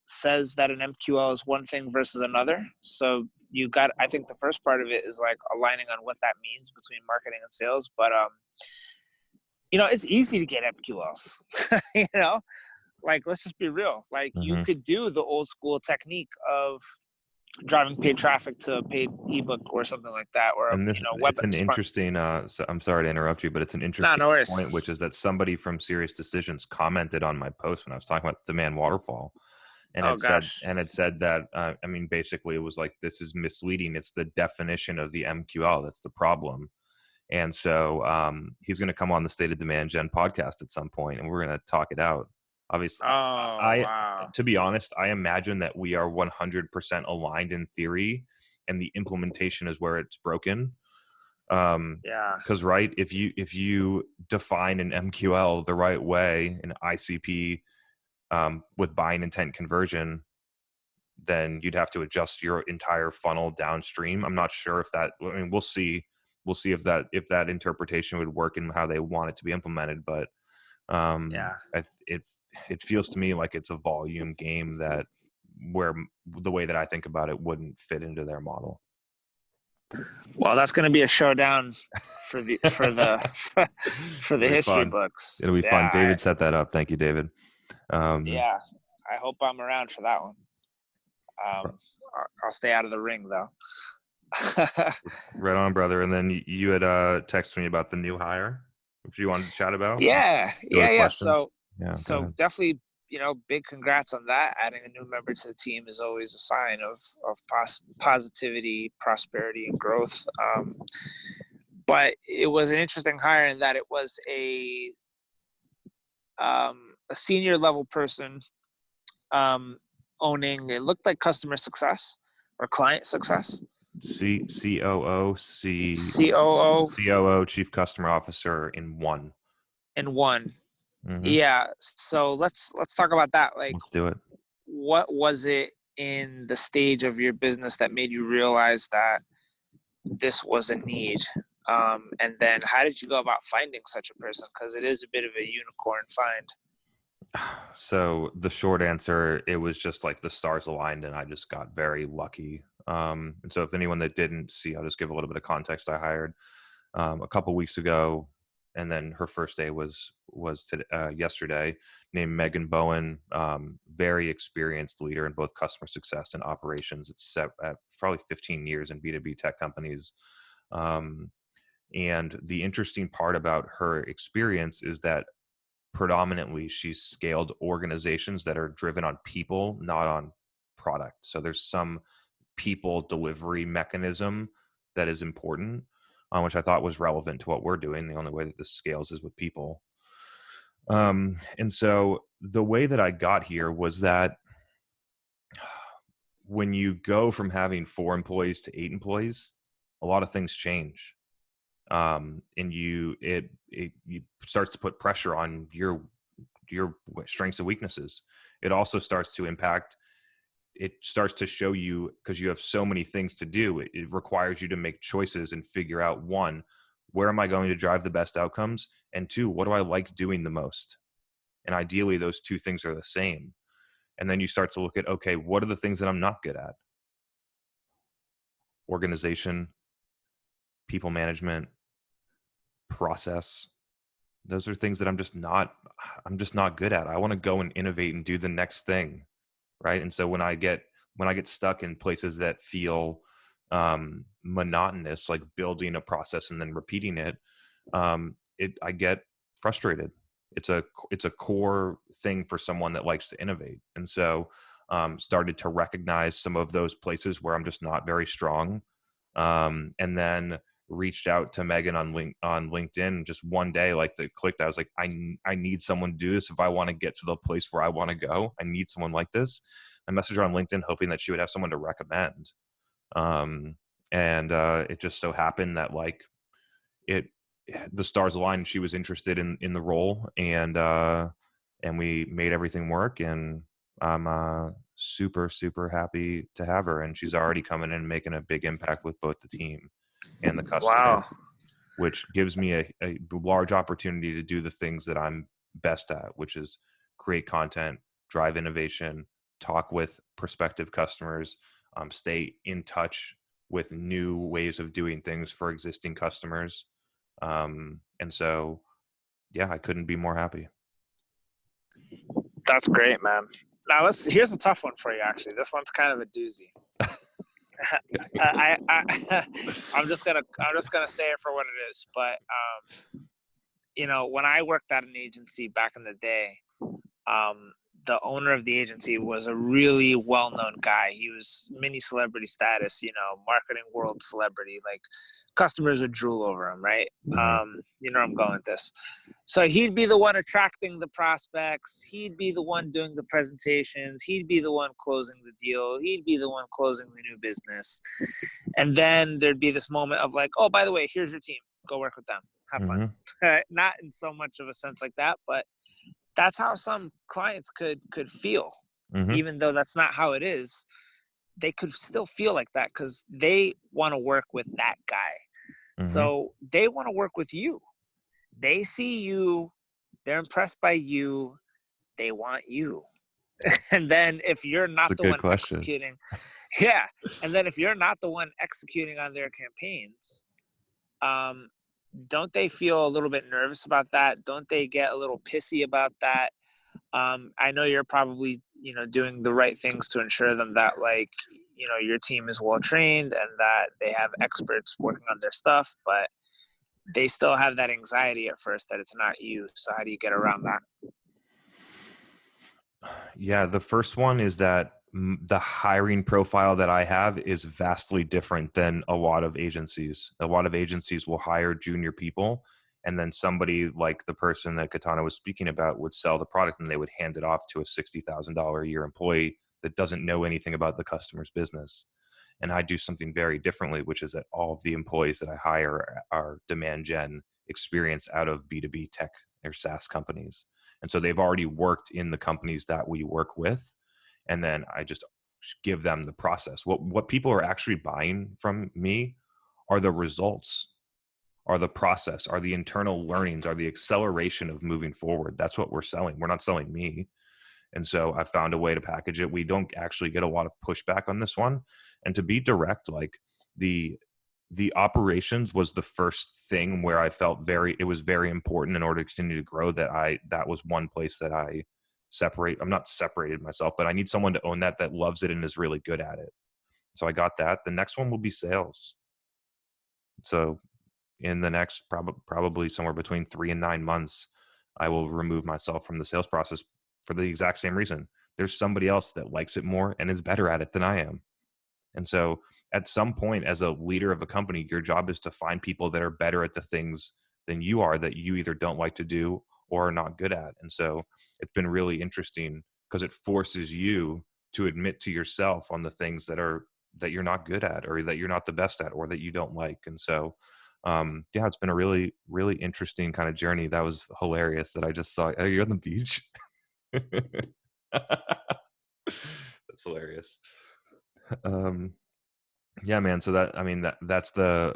says that an MQL is one thing versus another. So I think the first part of it is like aligning on what that means between marketing and sales. But, it's easy to get MQLs, like, let's just be real. Like you could do the old school technique of driving paid traffic to a paid ebook or something like that, or it's an interesting so I'm sorry to interrupt you, but it's an interesting no worries. point, which is that somebody from Serious Decisions commented on my post when I was talking about demand waterfall, and it said that I mean, basically it was like, this is misleading, it's the definition of the MQL that's the problem. And so he's going to come on the State of Demand Gen podcast at some point, and we're going to talk it out. Obviously, wow. To be honest, I imagine that we are 100% aligned in theory, and the implementation is where it's broken. Because right, if you define an MQL the right way, an ICP with buying intent conversion, then you'd have to adjust your entire funnel downstream. I'm not sure if that. I mean, we'll see if that interpretation would work and how they want it to be implemented, but it feels to me like it's a volume game that where the way that I think about it wouldn't fit into their model. Well, that's going to be a showdown for the history books. It'll be fun. David set that up. Thank you, David. I hope I'm around for that one. I'll stay out of the ring though. Right on, brother. And then you had texted me about the new hire, which you wanted to chat about. Yeah. So definitely, big congrats on that. Adding a new member to the team is always a sign of positivity, prosperity, and growth. But it was an interesting hire in that it was a senior level person owning, it looked like customer success or client success. COO, Chief Customer Officer in one. Yeah. So let's talk about that. Like, let's do it. What was it in the stage of your business that made you realize that this was a need? And then how did you go about finding such a person? Because it is a bit of a unicorn find. So the short answer, it was just like the stars aligned and I just got very lucky. And so if anyone that didn't see, I'll just give a little bit of context. I hired a couple weeks ago, and then her first day was yesterday, named Megan Bowen, very experienced leader in both customer success and operations. It's set at probably 15 years in B2B tech companies. And the interesting part about her experience is that predominantly she's scaled organizations that are driven on people, not on product. So there's some people delivery mechanism that is important, which I thought was relevant to what we're doing. The only way that this scales is with people. And so the way that I got here was that when you go from having 4 employees to 8 employees, a lot of things change. And it starts to put pressure on your strengths and weaknesses. It also starts to impact. It starts to show you, because you have so many things to do. It requires you to make choices and figure out, 1, where am I going to drive the best outcomes? And 2, what do I like doing the most? And ideally, those 2 things are the same. And then you start to look at, okay, what are the things that I'm not good at? Organization, people management, process. Those are things that I'm just not good at. I want to go and innovate and do the next thing. Right. And so when I get stuck in places that feel monotonous, like building a process and then repeating it, I get frustrated. It's a core thing for someone that likes to innovate. And so started to recognize some of those places where I'm just not very strong. And then reached out to Megan on LinkedIn just one day, like that clicked. I was like, I need someone to do this if I want to get to the place where I want to go. I need someone like this. I messaged her on LinkedIn hoping that she would have someone to recommend. It just so happened that like the stars aligned. She was interested in the role, and we made everything work. And I'm super, super happy to have her. And she's already coming in and making a big impact with both the team and the customer, Wow. which gives me a large opportunity to do the things that I'm best at, which is create content, drive innovation, talk with prospective customers, stay in touch with new ways of doing things for existing customers. And so, yeah, I couldn't be more happy. That's great, man. Now here's a tough one for you. Actually, this one's kind of a doozy. I'm just gonna say it for what it is. But when I worked at an agency back in the day, the owner of the agency was a really well-known guy. He was mini celebrity status, marketing world celebrity. Like customers would drool over him, right? Mm-hmm. You know where I'm going with this. So he'd be the one attracting the prospects. He'd be the one doing the presentations. He'd be the one closing the deal. He'd be the one closing the new business. And then there'd be this moment of like, oh, by the way, here's your team. Go work with them. Have fun. Not in so much of a sense like that, but that's how some clients could feel. Even though that's not how it is, they could still feel like that because they want to work with that guy. So they want to work with you. They see you, they're impressed by you, they want you. And then if you're not the one executing, and then if you're not the one executing on their campaigns, don't they feel a little bit nervous about that? Don't they get a little pissy about that? I know you're probably, doing the right things to ensure them that like, your team is well trained and that they have experts working on their stuff, but they still have that anxiety at first that it's not you. So how do you get around that? Yeah, the first one is that the hiring profile that I have is vastly different than a lot of agencies. A lot of agencies will hire junior people, and then somebody like the person that Katana was speaking about would sell the product and they would hand it off to a $60,000 a year employee that doesn't know anything about the customer's business. And I do something very differently, which is that all of the employees that I hire are demand gen experience out of B2B tech or SaaS companies. And so they've already worked in the companies that we work with. And then I just give them the process. What people are actually buying from me are the results, are the process, are the internal learnings, are the acceleration of moving forward. That's what we're selling. We're not selling me. And so I found a way to package it. We don't actually get a lot of pushback on this one. And to be direct, like the operations was the first thing where I felt it was very important in order to continue to grow that was one place that I'm not separated myself, but I need someone to own that loves it and is really good at it. So I got that. The next one will be sales. So in the next probably somewhere between 3 and 9 months, I will remove myself from the sales process for the exact same reason. There's somebody else that likes it more and is better at it than I am. And so at some point as a leader of a company, your job is to find people that are better at the things than you are that you either don't like to do or are not good at. And so it's been really interesting because it forces you to admit to yourself on the things that you're not good at or that you're not the best at or that you don't like. And so it's been a really, really interesting kind of journey. That was hilarious that I just saw. Oh, you're on the beach. That's hilarious. Yeah, man. So that's the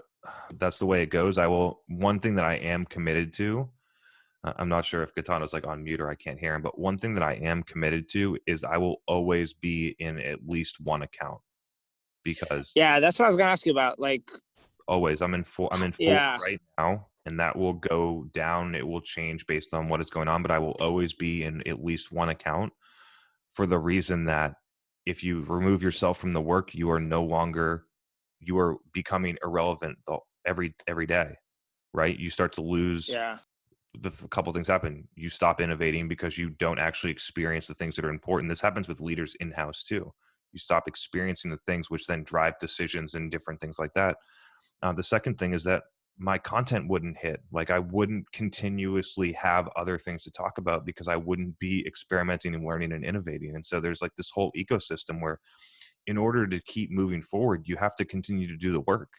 way it goes. One thing that I am committed to, I'm not sure if Katana's like on mute or I can't hear him, but one thing that I am committed to is I will always be in at least one account because that's what I was going to ask you about. Like always I'm in four right now, and that will go down. It will change based on what is going on, but I will always be in at least one account for the reason that if you remove yourself from the work, you are becoming irrelevant every day, right? You start to lose. A couple things happen. You stop innovating because you don't actually experience the things that are important. This happens with leaders in-house too. You stop experiencing the things which then drive decisions and different things like that. The second thing is that my content wouldn't hit. Like I wouldn't continuously have other things to talk about because I wouldn't be experimenting and learning and innovating. And so there's like this whole ecosystem where in order to keep moving forward, you have to continue to do the work,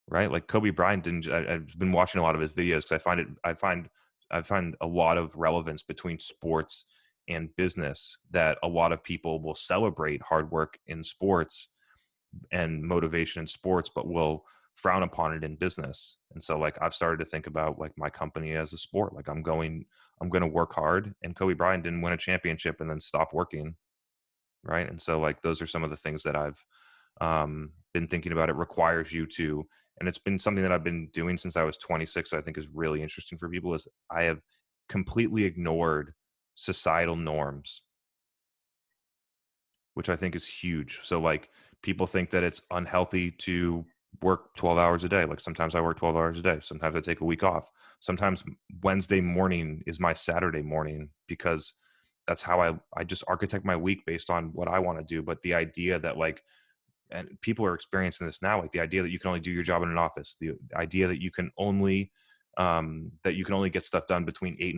right? Like Kobe Bryant I've been watching a lot of his videos because I find a lot of relevance between sports and business, that a lot of people will celebrate hard work in sports and motivation in sports, but will frown upon it in business. And so like I've started to think about like my company as a sport. Like I'm going to work hard, and Kobe Bryant didn't win a championship and then stop working. Right. And so like those are some of the things that I've been thinking about. It requires you to, and it's been something that I've been doing since I was 26. So I think is really interesting for people, is I have completely ignored societal norms, which I think is huge. So like people think that it's unhealthy to work 12 hours a day. Like sometimes I work 12 hours a day. Sometimes I take a week off. Sometimes Wednesday morning is my Saturday morning because that's how I just architect my week based on what I want to do. But the idea that like, and people are experiencing this now, like the idea that you can only do your job in an office, the idea that you can only get stuff done between 8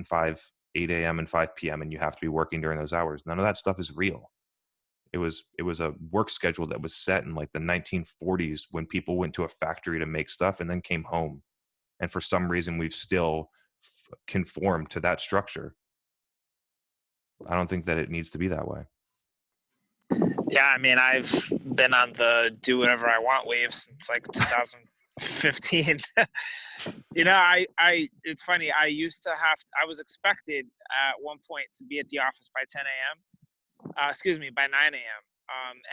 a.m. and 5 p.m. and you have to be working during those hours. None of that stuff is real. It was a work schedule that was set in like the 1940s when people went to a factory to make stuff and then came home. And for some reason, we've still conformed to that structure. I don't think that it needs to be that way. Yeah, I mean, I've been on the do whatever I want wave since like 2015. It's funny. I was expected at one point to be at the office by 10 a.m. By 9 a.m.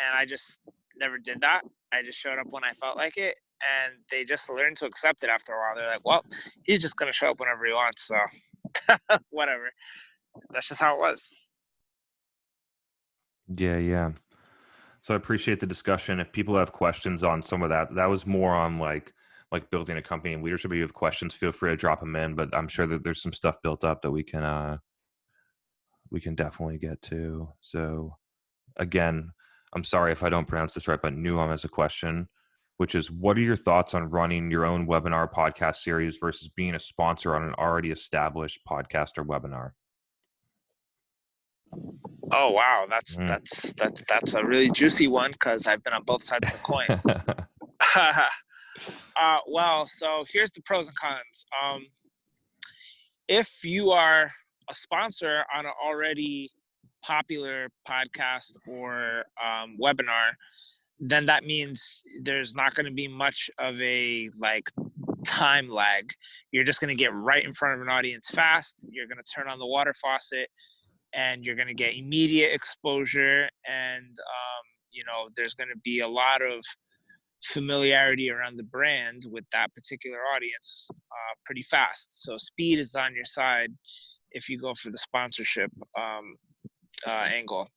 And I just never did that. I just showed up when I felt like it, and they just learned to accept it after a while. They're like, well, he's just going to show up whenever he wants. So whatever. That's just how it was. Yeah, yeah. So I appreciate the discussion. If people have questions on some of that, that was more on like building a company and leadership. If you have questions, feel free to drop them in. But I'm sure that there's some stuff built up that we can definitely get to. So again, I'm sorry if I don't pronounce this right, but Nuam has a question, which is, what are your thoughts on running your own webinar podcast series versus being a sponsor on an already established podcast or webinar? Oh wow, that's a really juicy one because I've been on both sides of the coin. Well, so here's the pros and cons. If you are a sponsor on an already popular podcast or webinar, then that means there's not going to be much of a like time lag. You're just going to get right in front of an audience fast. You're going to turn on the water faucet, and you're going to get immediate exposure. And there's going to be a lot of familiarity around the brand with that particular audience pretty fast. So speed is on your side if you go for the sponsorship angle.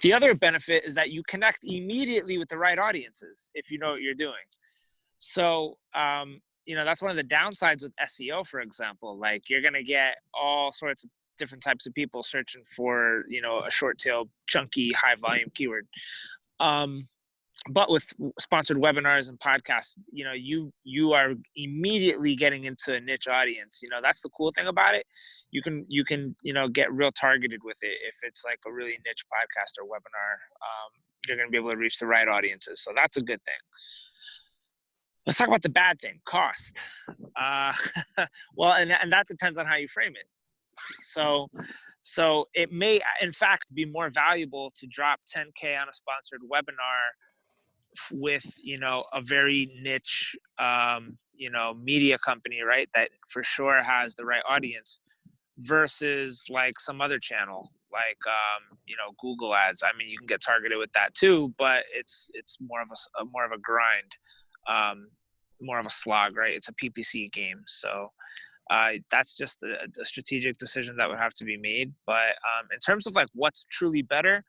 The other benefit is that you connect immediately with the right audiences if you know what you're doing. So, that's one of the downsides with SEO, for example. Like you're going to get all sorts of different types of people searching for, a short tail, chunky, high volume keyword. But with sponsored webinars and podcasts, you are immediately getting into a niche audience. That's the cool thing about it. You can get real targeted with it. If it's like a really niche podcast or webinar, you're going to be able to reach the right audiences. So that's a good thing. Let's talk about the bad thing, cost. Well, and that depends on how you frame it. So it may, in fact, be more valuable to drop 10K on a sponsored webinar with a very niche media company, right, that for sure has the right audience, versus like some other channel like Google ads. I mean, you can get targeted with that too, but it's more of a grind, more of a slog, right? It's a PPC game. So that's just a strategic decision that would have to be made. But in terms of like what's truly better,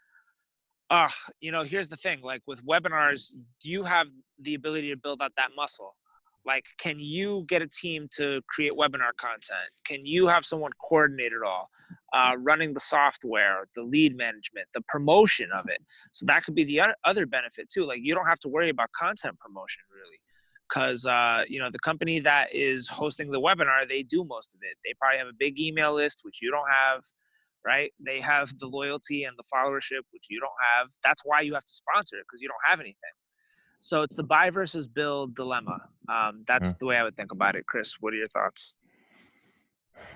here's the thing. Like with webinars, you have the ability to build out that muscle. Like, can you get a team to create webinar content? Can you have someone coordinate it all? Running the software, the lead management, the promotion of it. So that could be the other benefit too. Like you don't have to worry about content promotion really. because the company that is hosting the webinar, they do most of it. They probably have a big email list, which you don't have, right? They have the loyalty and the followership, which you don't have. That's why you have to sponsor it, because you don't have anything. So it's the buy versus build dilemma. That's the way I would think about it. Chris, what are your thoughts?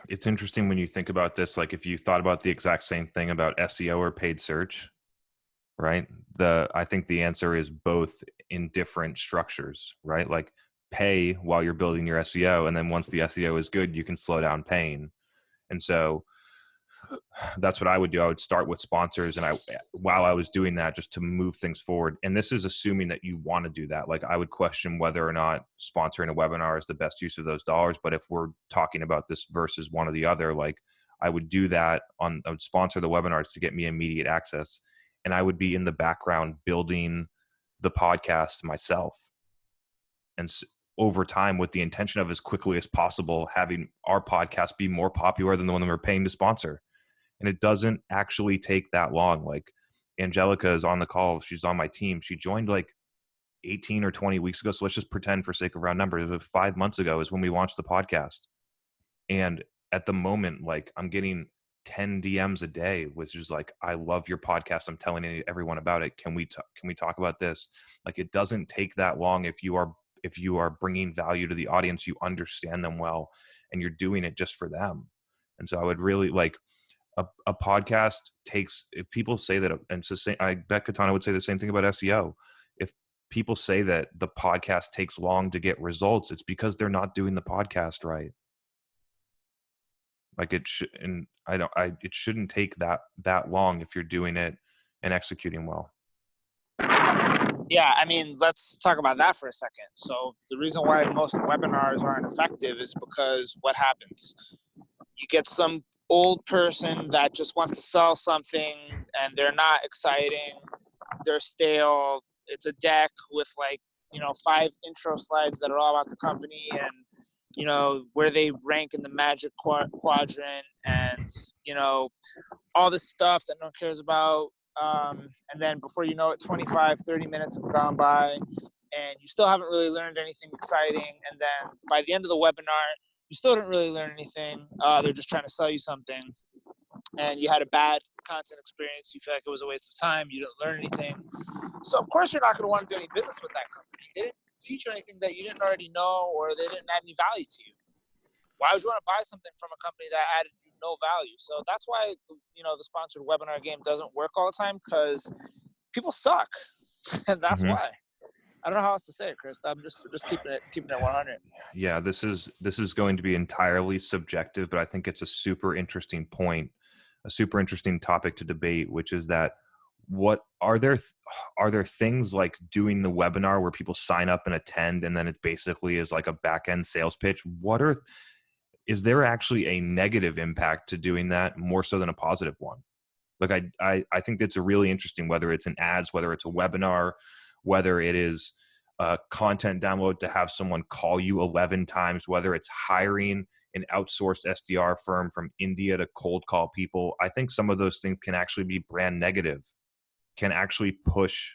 It's interesting when you think about this, like if you thought about the exact same thing about SEO or paid search, right? I think the answer is both in different structures, right? Like pay while you're building your SEO, and then once the SEO is good, you can slow down paying. And so that's what I would do. I would start with sponsors, and while I was doing that, just to move things forward. And this is assuming that you want to do that. Like I would question whether or not sponsoring a webinar is the best use of those dollars. But if we're talking about this versus one or the other, like I would do that I would sponsor the webinars to get me immediate access. And I would be in the background building the podcast myself. And over time, with the intention of as quickly as possible, having our podcast be more popular than the one that we're paying to sponsor. And it doesn't actually take that long. Like Angelica is on the call. She's on my team. She joined like 18 or 20 weeks ago. So let's just pretend for sake of round numbers, 5 months ago is when we launched the podcast. And at the moment, like I'm getting 10 DMs a day, which is like, I love your podcast. I'm telling everyone about it. Can we talk about this? Like, it doesn't take that long. If you are bringing value to the audience, you understand them well, and you're doing it just for them. And so I would really like a podcast takes, if people say that, and it's the same, I bet Katana would say the same thing about SEO. If people say that the podcast takes long to get results, it's because they're not doing the podcast right. Like it shouldn't take that long if you're doing it and executing well. Yeah, I mean, let's talk about that for a second. So the reason why most webinars aren't effective is because what happens? You get some old person that just wants to sell something, and they're not exciting. They're stale. It's a deck with 5 intro slides that are all about the company and where they rank in the magic quadrant, and all this stuff that no one cares about. And then before you know it, 25, 30 minutes have gone by, and you still haven't really learned anything exciting. And then by the end of the webinar, you still didn't really learn anything. They're just trying to sell you something, and you had a bad content experience. You feel like it was a waste of time. You didn't learn anything. So of course you're not going to want to do any business with that company. They didn't teach you anything that you didn't already know, or they didn't add any value to you. Why would you want to buy something from a company that added you no value? So that's why the sponsored webinar game doesn't work all the time, because people suck, and that's why. I don't know how else to say it, Chris. I'm just keeping it 100. Yeah, this is going to be entirely subjective, but I think it's a super interesting point, a super interesting topic to debate, which is that what are there things like doing the webinar where people sign up and attend, and then it basically is like a back end sales pitch? Is there actually a negative impact to doing that more so than a positive one? Like I think that's a really interesting, whether it's an ads, whether it's a webinar, whether it is a content download to have someone call you 11 times, whether it's hiring an outsourced SDR firm from India to cold call people. I think some of those things can actually be brand negative, can actually push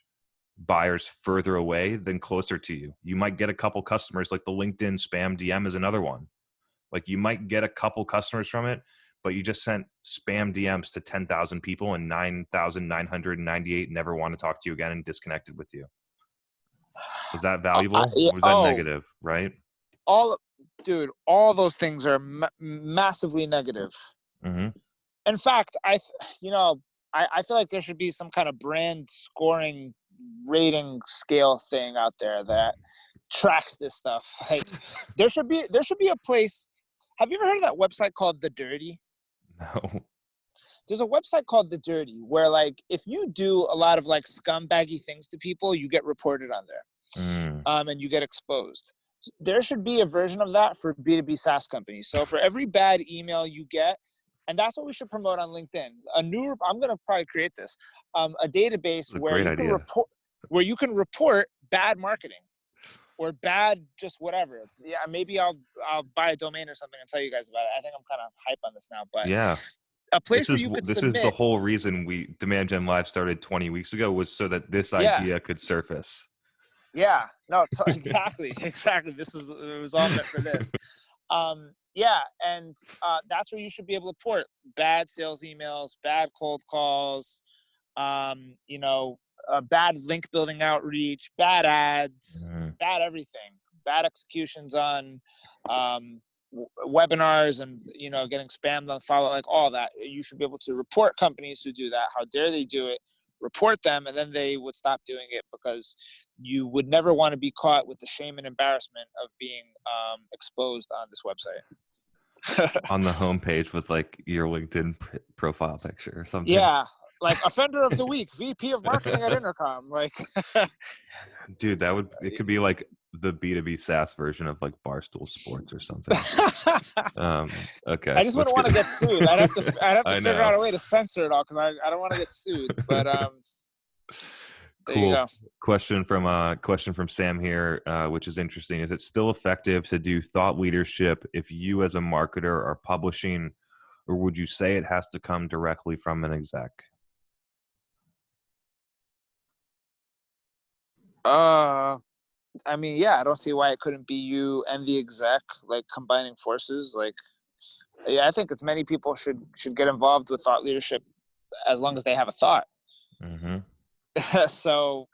buyers further away than closer to you. You might get a couple customers, like the LinkedIn spam DM is another one. Like you might get a couple customers from it, but you just sent spam DMs to 10,000 people and 9,998 never want to talk to you again and disconnected with you. Was that valuable? Or was that negative, right? All those things are massively negative. Mm-hmm. In fact, I feel like there should be some kind of brand scoring rating scale thing out there that tracks this stuff. Like there should be a place. Have you ever heard of that website called The Dirty? No. There's a website called The Dirty where like if you do a lot of like scumbaggy things to people, you get reported on there. And you get exposed. There should be a version of that for B2B SaaS companies. So for every bad email you get, and that's what we should promote on LinkedIn. I'm going to probably create this, a database where you can report bad marketing or bad just whatever. Yeah, maybe I'll buy a domain or something and tell you guys about it. I think I'm kind of hype on this now, but yeah, a place where you could submit. This is the whole reason we Demand Gen Live started 20 weeks ago, was so that this idea could surface. Yeah, no, exactly. This it was all meant for this. Yeah, and that's where you should be able to port bad sales emails, bad cold calls, you know, bad link building outreach, bad ads, bad everything, bad executions on webinars, and you know, getting spammed on follow, like all that. You should be able to report companies who do that. How dare they do it? Report them, and then they would stop doing it, because you would never want to be caught with the shame and embarrassment of being exposed on this website. On the homepage with like your LinkedIn profile picture or something. Yeah, like offender of the week, VP of marketing at Intercom. Like, dude, it could be like the B2B SaaS version of like Barstool Sports or something. Okay. I just wouldn't want to get sued. I'd have to figure out a way to censor it all, because I don't want to get sued. But there cool. you go. Question from Sam here, which is interesting. Is it still effective to do thought leadership if you as a marketer are publishing, or would you say it has to come directly from an exec? I mean, yeah, I don't see why it couldn't be you and the exec, like combining forces. Like, yeah, I think as many people should get involved with thought leadership as long as they have a thought. So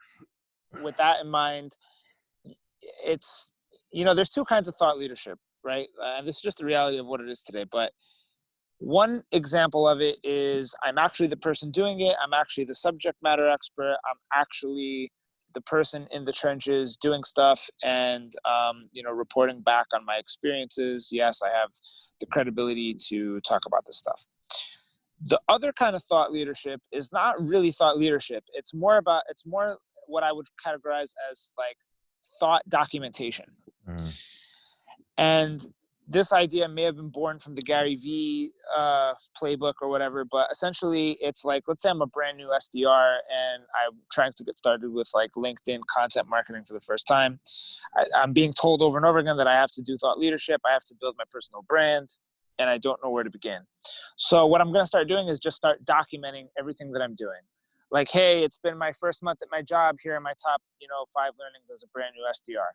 with that in mind, it's, you know, there's two kinds of thought leadership, right? And this is just the reality of what it is today. But one example of it is, I'm actually the person doing it. I'm actually the subject matter expert. I'm actually the person in the trenches doing stuff, and you know, reporting back on my experiences. Yes, I have the credibility to talk about this stuff. The other kind of thought leadership is not really thought leadership. It's more what I would categorize as like thought documentation. And this idea may have been born from the Gary V playbook or whatever, but essentially it's like, let's say I'm a brand new SDR and I'm trying to get started with like LinkedIn content marketing for the first time. I'm being told over and over again that I have to do thought leadership. I have to build my personal brand, and I don't know where to begin. So what I'm going to start doing is just start documenting everything that I'm doing. Like, hey, it's been my first month at my job. Here are my top, 5 learnings as a brand new SDR.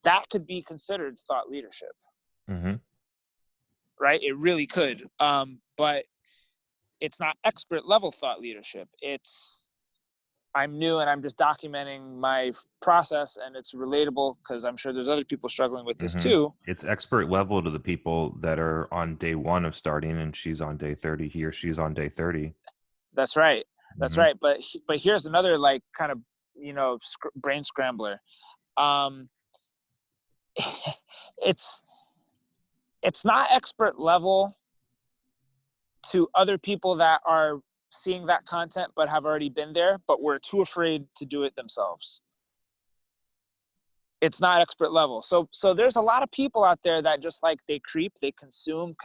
That could be considered thought leadership. Right? It really could. But it's not expert level thought leadership. It's, I'm new and I'm just documenting my process, and it's relatable because I'm sure there's other people struggling with this too. It's expert level to the people that are on day 1 of starting, and she's on day 30. He or she's on day 30. That's right. That's right. But here's another like kind of, brain scrambler. It's not expert level to other people that are seeing that content but have already been there, but were too afraid to do it themselves. It's not expert level. So there's a lot of people out there that just like, they creep, they consume,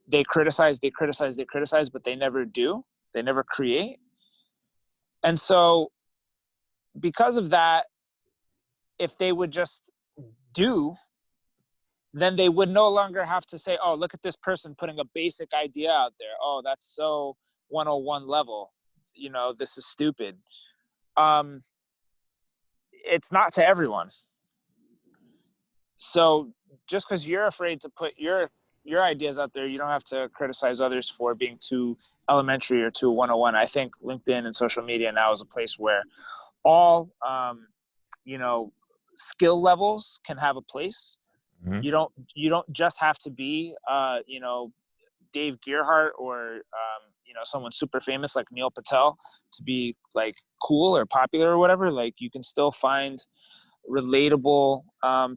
they criticize, but they never do. They never create. And so because of that, if they would just do, then they would no longer have to say, oh, look at this person putting a basic idea out there. Oh, that's so 101 level. This is stupid. It's not to everyone. So just because you're afraid to put your ideas out there, you don't have to criticize others for being too elementary or too 101. I think LinkedIn and social media now is a place where all, skill levels can have a place. You don't just have to be, Dave Gearhart or, someone super famous like Neil Patel to be like cool or popular or whatever. Like, you can still find relatable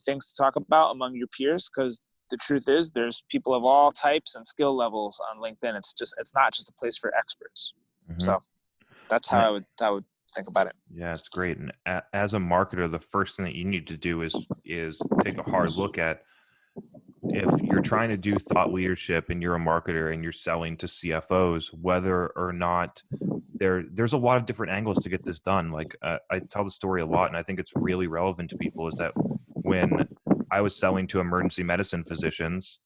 things to talk about among your peers, because the truth is there's people of all types and skill levels on LinkedIn. It's not just a place for experts. So that's how I would think about it. Yeah, it's great. And as a marketer, the first thing that you need to do is take a hard look at, if you're trying to do thought leadership and you're a marketer and you're selling to CFOs, whether or not there's a lot of different angles to get this done. Like I tell the story a lot, and I think it's really relevant to people, is that when I was selling to emergency medicine physicians,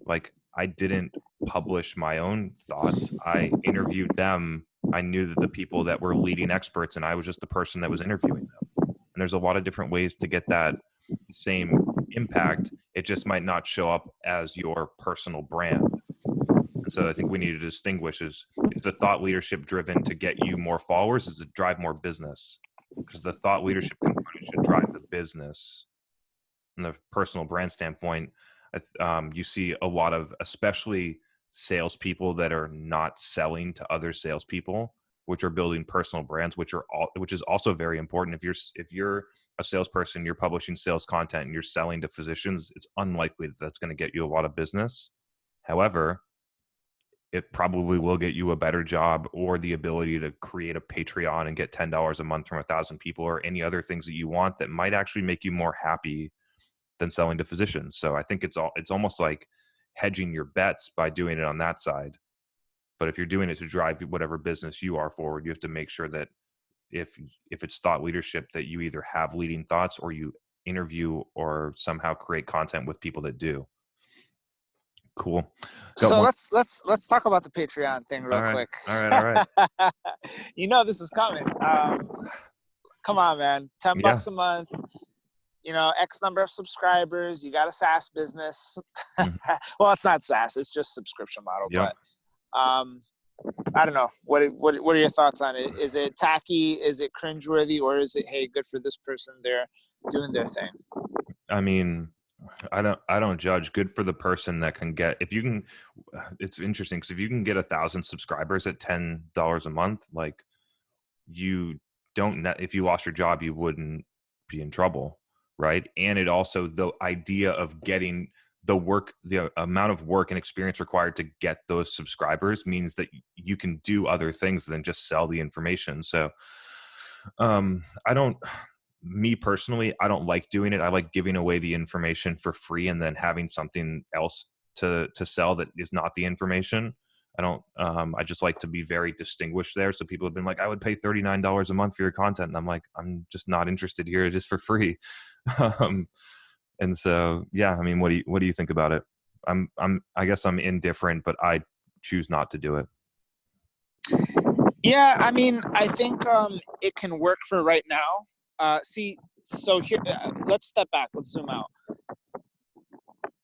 like, I didn't publish my own thoughts. I interviewed them. I knew that the people that were leading experts, and I was just the person that was interviewing them. And there's a lot of different ways to get that same impact. It just might not show up as your personal brand. And so I think we need to distinguish is the thought leadership driven to get you more followers, is to drive more business? Because the thought leadership component should drive the business. From the personal brand standpoint, you see a lot of, especially salespeople that are not selling to other salespeople, which are building personal brands, which is also very important. If you're a salesperson, you're publishing sales content and you're selling to physicians, it's unlikely that that's going to get you a lot of business. However, it probably will get you a better job or the ability to create a Patreon and get $10 a month from 1,000 people, or any other things that you want that might actually make you more happy than selling to physicians. So I think it's almost like hedging your bets by doing it on that side. But if you're doing it to drive whatever business you are forward, you have to make sure that if it's thought leadership, that you either have leading thoughts or you interview or somehow create content with people that do. Cool. So let's talk about the Patreon thing real quick. All right. You know this is coming. Come on, man. $10 a month. You know, X number of subscribers. You got a SaaS business. Well, it's not SaaS. It's just subscription model. Yep. But I don't know. What are your thoughts on it? Is it tacky? Is it cringeworthy? Or is it, hey, good for this person, they're doing their thing? I mean, I don't judge. Good for the person that can get, if you can, it's interesting because if you can get 1,000 subscribers at $10 a month, like you don't, if you lost your job, you wouldn't be in trouble. Right. And it also, the idea of getting the amount of work and experience required to get those subscribers means that you can do other things than just sell the information. So me personally, I don't like doing it. I like giving away the information for free and then having something else to sell that is not the information. I just like to be very distinguished there. So people have been like, I would pay $39 a month for your content. And I'm like, I'm just not interested here. It is for free. And so, yeah, I mean, what do you think about it? I guess I'm indifferent, but I choose not to do it. Yeah. I mean, I think, it can work for right now. So here, let's step back. Let's zoom out.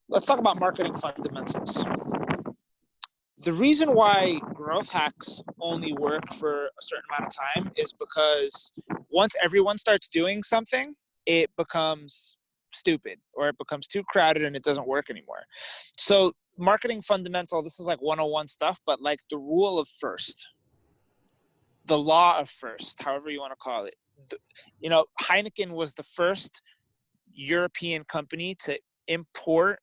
Let's talk about marketing fundamentals. The reason why growth hacks only work for a certain amount of time is because once everyone starts doing something, it becomes stupid or it becomes too crowded and it doesn't work anymore. So marketing fundamental, this is like 101 stuff, but like the rule of first, the law of first, however you want to call it. Heineken was the first European company to export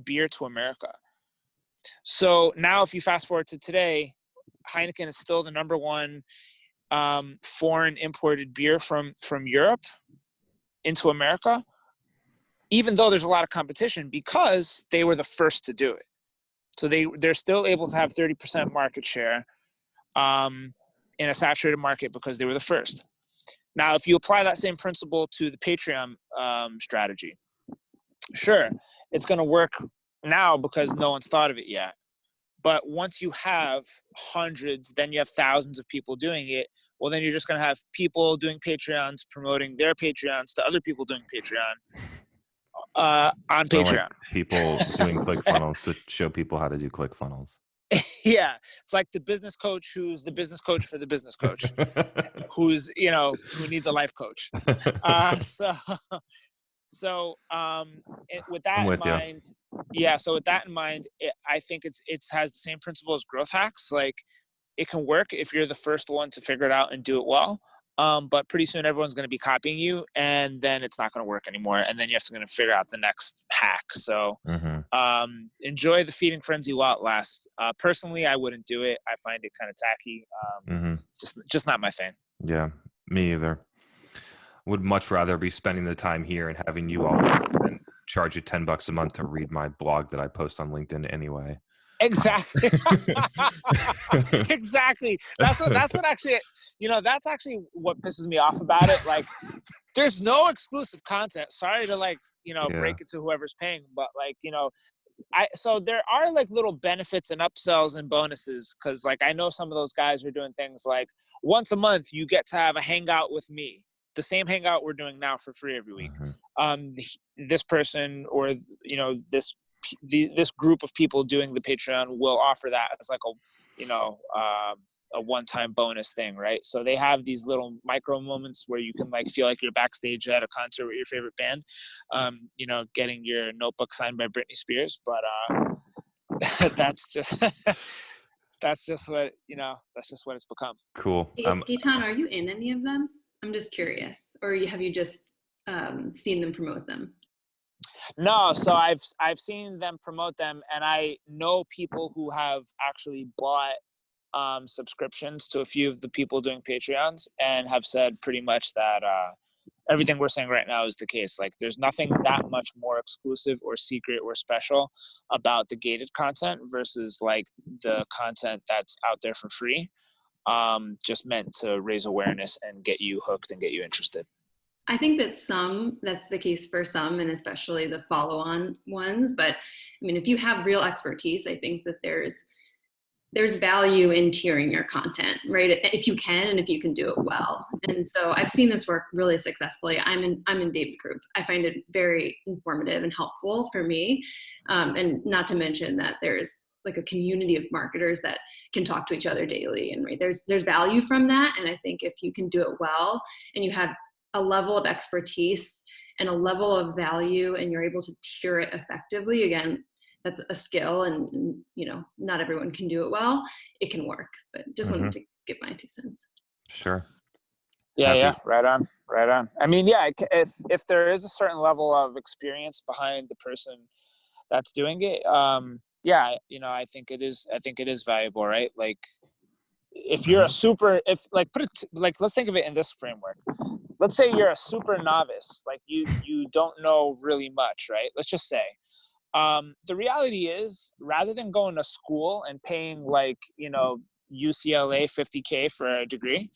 beer to America. So now if you fast forward to today, Heineken is still the number one foreign imported beer from Europe into America, even though there's a lot of competition because they were the first to do it. So they're still able to have 30% market share in a saturated market because they were the first. Now, if you apply that same principle to the Patreon strategy, sure, it's going to work now because no one's thought of it yet. But once you have hundreds, then you have thousands of people doing it. Well, then you're just going to have people doing Patreons, promoting their Patreons to other people doing Patreon on Patreon. Like people doing ClickFunnels to show people how to do ClickFunnels. Yeah. It's like the business coach who's the business coach for the business coach who needs a life coach. So with that in mind, I think it has the same principle as growth hacks. Like it can work if you're the first one to figure it out and do it well. But pretty soon everyone's going to be copying you and then it's not going to work anymore. And then you're just going to figure out the next hack. So enjoy the feeding frenzy while it lasts. Personally, I wouldn't do it. I find it kind of tacky. Just not my thing. Yeah, me either. Would much rather be spending the time here and having you all than charge you $10 a month to read my blog that I post on LinkedIn anyway. Exactly. Exactly. That's what actually, that's actually what pisses me off about it. Like there's no exclusive content. Sorry to break it to whoever's paying, but so there are like little benefits and upsells and bonuses. Cause like, I know some of those guys are doing things like once a month, you get to have a hangout with me. the same hangout we're doing now for free every week. Mhm. This person or, you know, this group of people doing the Patreon will offer that as like a, you know, a one-time bonus thing, right? So they have these little micro moments where you can like feel like you're backstage at a concert with your favorite band, you know, getting your notebook signed by Britney Spears. But that's just that's just what, you know, that's just what it's become. Cool. Gaetan, are you in any of them? I'm just curious. Or have you just seen them promote them? No, so I've seen them promote them, and I know people who have actually bought subscriptions to a few of the people doing Patreons and have said pretty much that everything we're saying right now is the case. Like, there's nothing that much more exclusive or secret or special about the gated content versus like the content that's out there for free, just meant to raise awareness and get you hooked and get you interested. I think that that's the case for some, and especially the follow-on ones. But I mean, if you have real expertise, I think that there's value in tiering your content, right? If you can, and if you can do it well. And so I've seen this work really successfully. I'm in Dave's group. I find it very informative and helpful for me. And not to mention that there's like a community of marketers that can talk to each other daily. And right, there's value from that. And I think if you can do it well and you have a level of expertise and a level of value and you're able to tier it effectively, again, that's a skill, and you know, not everyone can do it well. It can work, but just wanted to give my 2 cents. Sure. Yeah, right on. I mean, yeah, if there is a certain level of experience behind the person that's doing it, yeah, you know, I think it is valuable, right? Like, if you're let's think of it in this framework. Let's say you're a super novice, like you don't know really much, right? Let's just say. The reality is, rather than going to school and paying like, you know, UCLA $50K for a degree,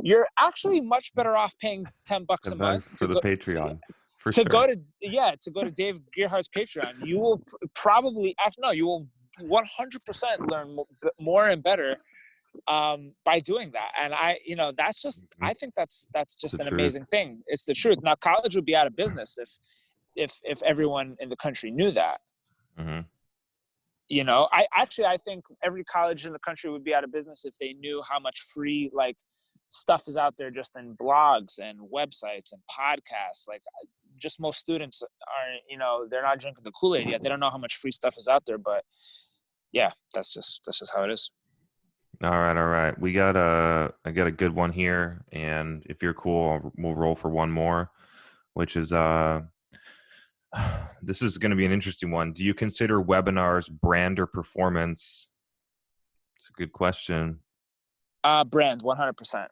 you're actually much better off paying $10 a month for the Patreon. To go to Dave Gearhart's Patreon. You will you will 100% learn more and better by doing that. And that's just, I think that's just an amazing thing. It's the truth. Now, college would be out of business if everyone in the country knew that. You know, I think every college in the country would be out of business if they knew how much free like stuff is out there just in blogs and websites and podcasts. Like, just most students aren't, you know, they're not drinking the Kool-Aid yet. They don't know how much free stuff is out there. But yeah, that's just how it is. All right. I got a good one here, and if you're cool, we'll roll for one more, which is this is going to be an interesting one. Do you consider webinars brand or performance? It's a good question. Brand, 100%.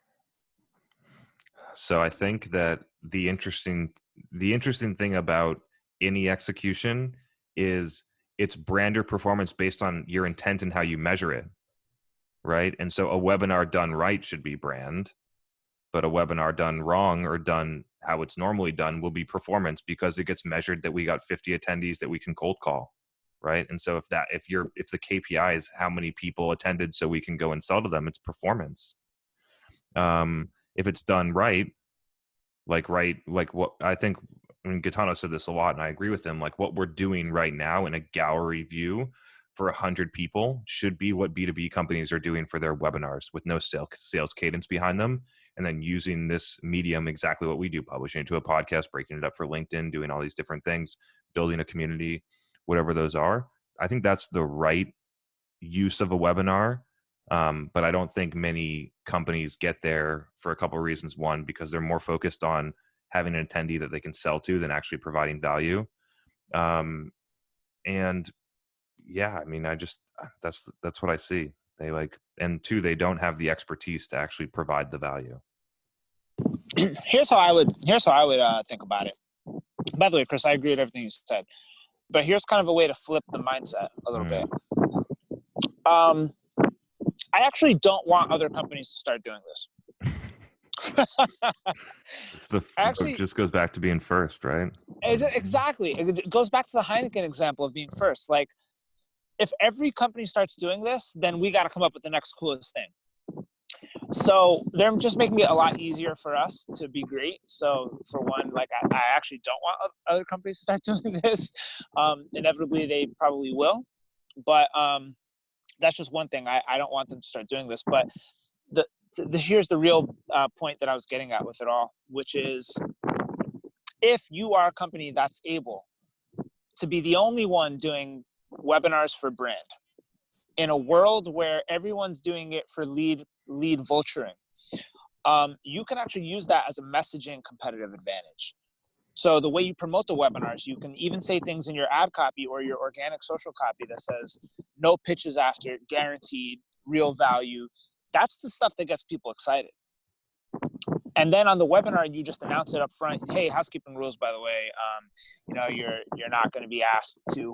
So I think that the interesting thing about any execution is it's brand or performance based on your intent and how you measure it, right? And so a webinar done right should be brand, but a webinar done wrong or done how it's normally done will be performance, because it gets measured that we got 50 attendees that we can cold call, right? And so if the KPI is how many people attended so we can go and sell to them, it's performance. If it's done right, like what I think, I mean, Gaetano said this a lot, and I agree with him. Like, what we're doing right now in a gallery view for 100 people should be what B2B companies are doing for their webinars, with no sales cadence behind them, and then using this medium exactly what we do, publishing it to a podcast, breaking it up for LinkedIn, doing all these different things, building a community, whatever those are. I think that's the right use of a webinar. But I don't think many companies get there for a couple of reasons. One, because they're more focused on having an attendee that they can sell to than actually providing value. And yeah, I mean, that's what I see. And two, they don't have the expertise to actually provide the value. Here's how I would think about it. By the way, Chris, I agree with everything you said, but here's kind of a way to flip the mindset a little bit. I actually don't want other companies to start doing this. It just goes back to being first, right? Exactly. It goes back to the Heineken example of being first. Like, if every company starts doing this, then we got to come up with the next coolest thing. So they're just making it a lot easier for us to be great. So for one, like I actually don't want other companies to start doing this. Inevitably, they probably will, but that's just one thing. I don't want them to start doing this. But here's the real point that I was getting at with it all, which is if you are a company that's able to be the only one doing webinars for brand in a world where everyone's doing it for lead vulturing, you can actually use that as a messaging competitive advantage. So the way you promote the webinars, you can even say things in your ad copy or your organic social copy that says no pitches after, guaranteed, real value. That's the stuff that gets people excited. And then on the webinar, you just announce it up front. Hey, housekeeping rules, by the way, you're not going to be asked to,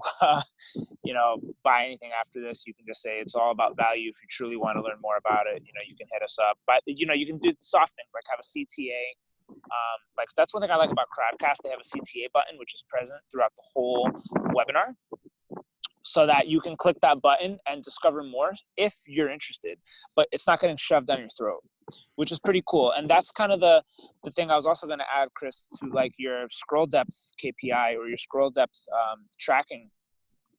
buy anything after this. You can just say it's all about value. If you truly want to learn more about it, you can hit us up. But, you can do soft things like have a CTA. Like that's one thing I like about Crowdcast. They have a CTA button, which is present throughout the whole webinar, so that you can click that button and discover more if you're interested, but it's not getting shoved down your throat, which is pretty cool. And that's kind of the thing I was also going to add, Chris, to like your scroll depth KPI or your scroll depth tracking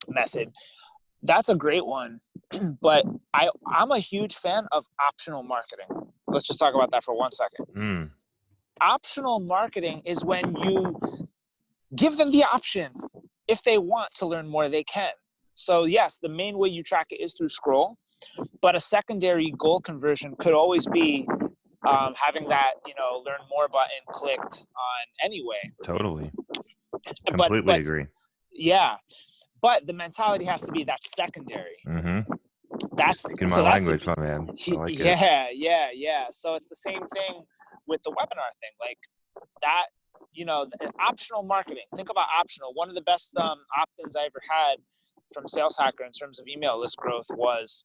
method. That's a great one, but I'm a huge fan of optional marketing. Let's just talk about that for 1 second. Optional marketing is when you give them the option. If they want to learn more, they can. So yes, the main way you track it is through scroll, but a secondary goal conversion could always be having that, learn more button clicked on anyway. Totally. Completely agree. Yeah. But the mentality has to be that secondary. Mm-hmm. That's in my language, my man. I like it. Yeah. So it's the same thing with the webinar thing. Like that, optional marketing. Think about optional. One of the best opt-ins I ever had from Sales Hacker in terms of email list growth was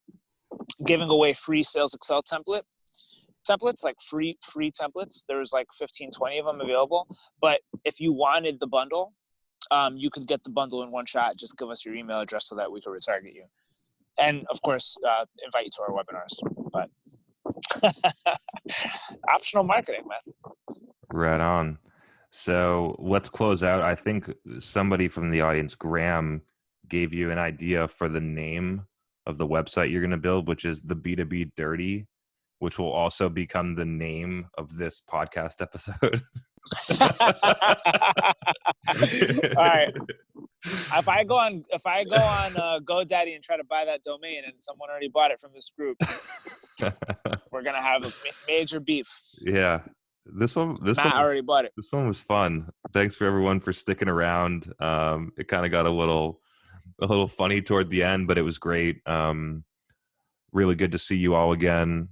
giving away free sales Excel templates, like free templates. There was like 15, 20 of them available. But if you wanted the bundle, you could get the bundle in one shot. Just give us your email address so that we could retarget you. And of course, invite you to our webinars. But optional marketing, man. Right on. So let's close out. I think somebody from the audience, Graham, gave you an idea for the name of the website you're going to build, which is the B2B Dirty, which will also become the name of this podcast episode. All right. If I go on GoDaddy and try to buy that domain and someone already bought it from this group, we're gonna have a major beef. Yeah, this one already bought it. This one was fun. Thanks for everyone for sticking around. It kind of got a little funny toward the end, but it was great. Really good to see you all again.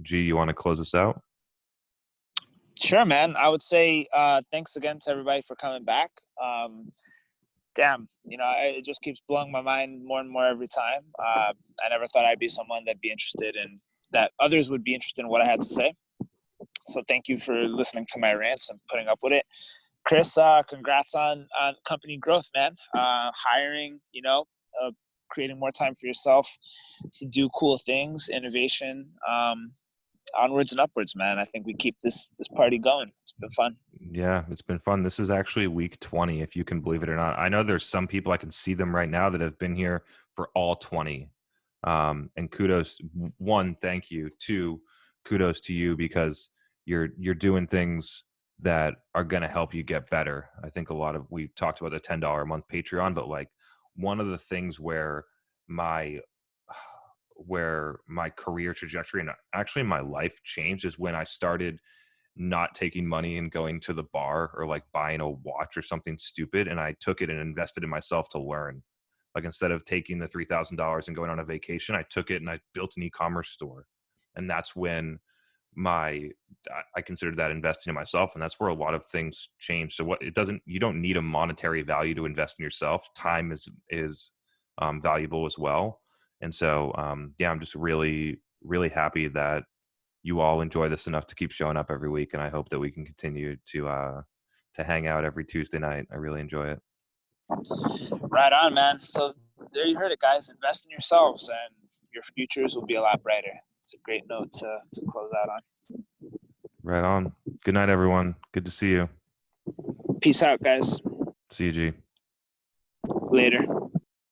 G, you want to close us out? Sure, man. I would say thanks again to everybody for coming back. Damn, it just keeps blowing my mind more and more every time. I never thought I'd be someone that'd be interested in that others would be interested in what I had to say. So thank you for listening to my rants and putting up with it. Chris, congrats on company growth, man. Hiring, creating more time for yourself to do cool things, innovation, onwards and upwards, man. I think we keep this party going. It's been fun. Yeah, it's been fun. This is actually week 20, if you can believe it or not. I know there's some people, I can see them right now, that have been here for all 20. And kudos, one, thank you. Two, kudos to you, because you're doing things that are going to help you get better. I think we talked about the $10 a month Patreon, but like one of the things where my career trajectory and actually my life changed is when I started not taking money and going to the bar or like buying a watch or something stupid. And I took it and invested in myself to learn. Like instead of taking the $3,000 and going on a vacation, I took it and I built an e-commerce store. And that's when I considered that investing in myself. And that's where a lot of things change. So you don't need a monetary value to invest in yourself. Time is valuable as well. And so, I'm just really, really happy that you all enjoy this enough to keep showing up every week. And I hope that we can continue to hang out every Tuesday night. I really enjoy it. Right on, man. So there you heard it, guys. Invest in yourselves and your futures will be a lot brighter. it's a great note to close out on. Right on. Good night, everyone. Good to see you. Peace out, guys. See you, G. Later.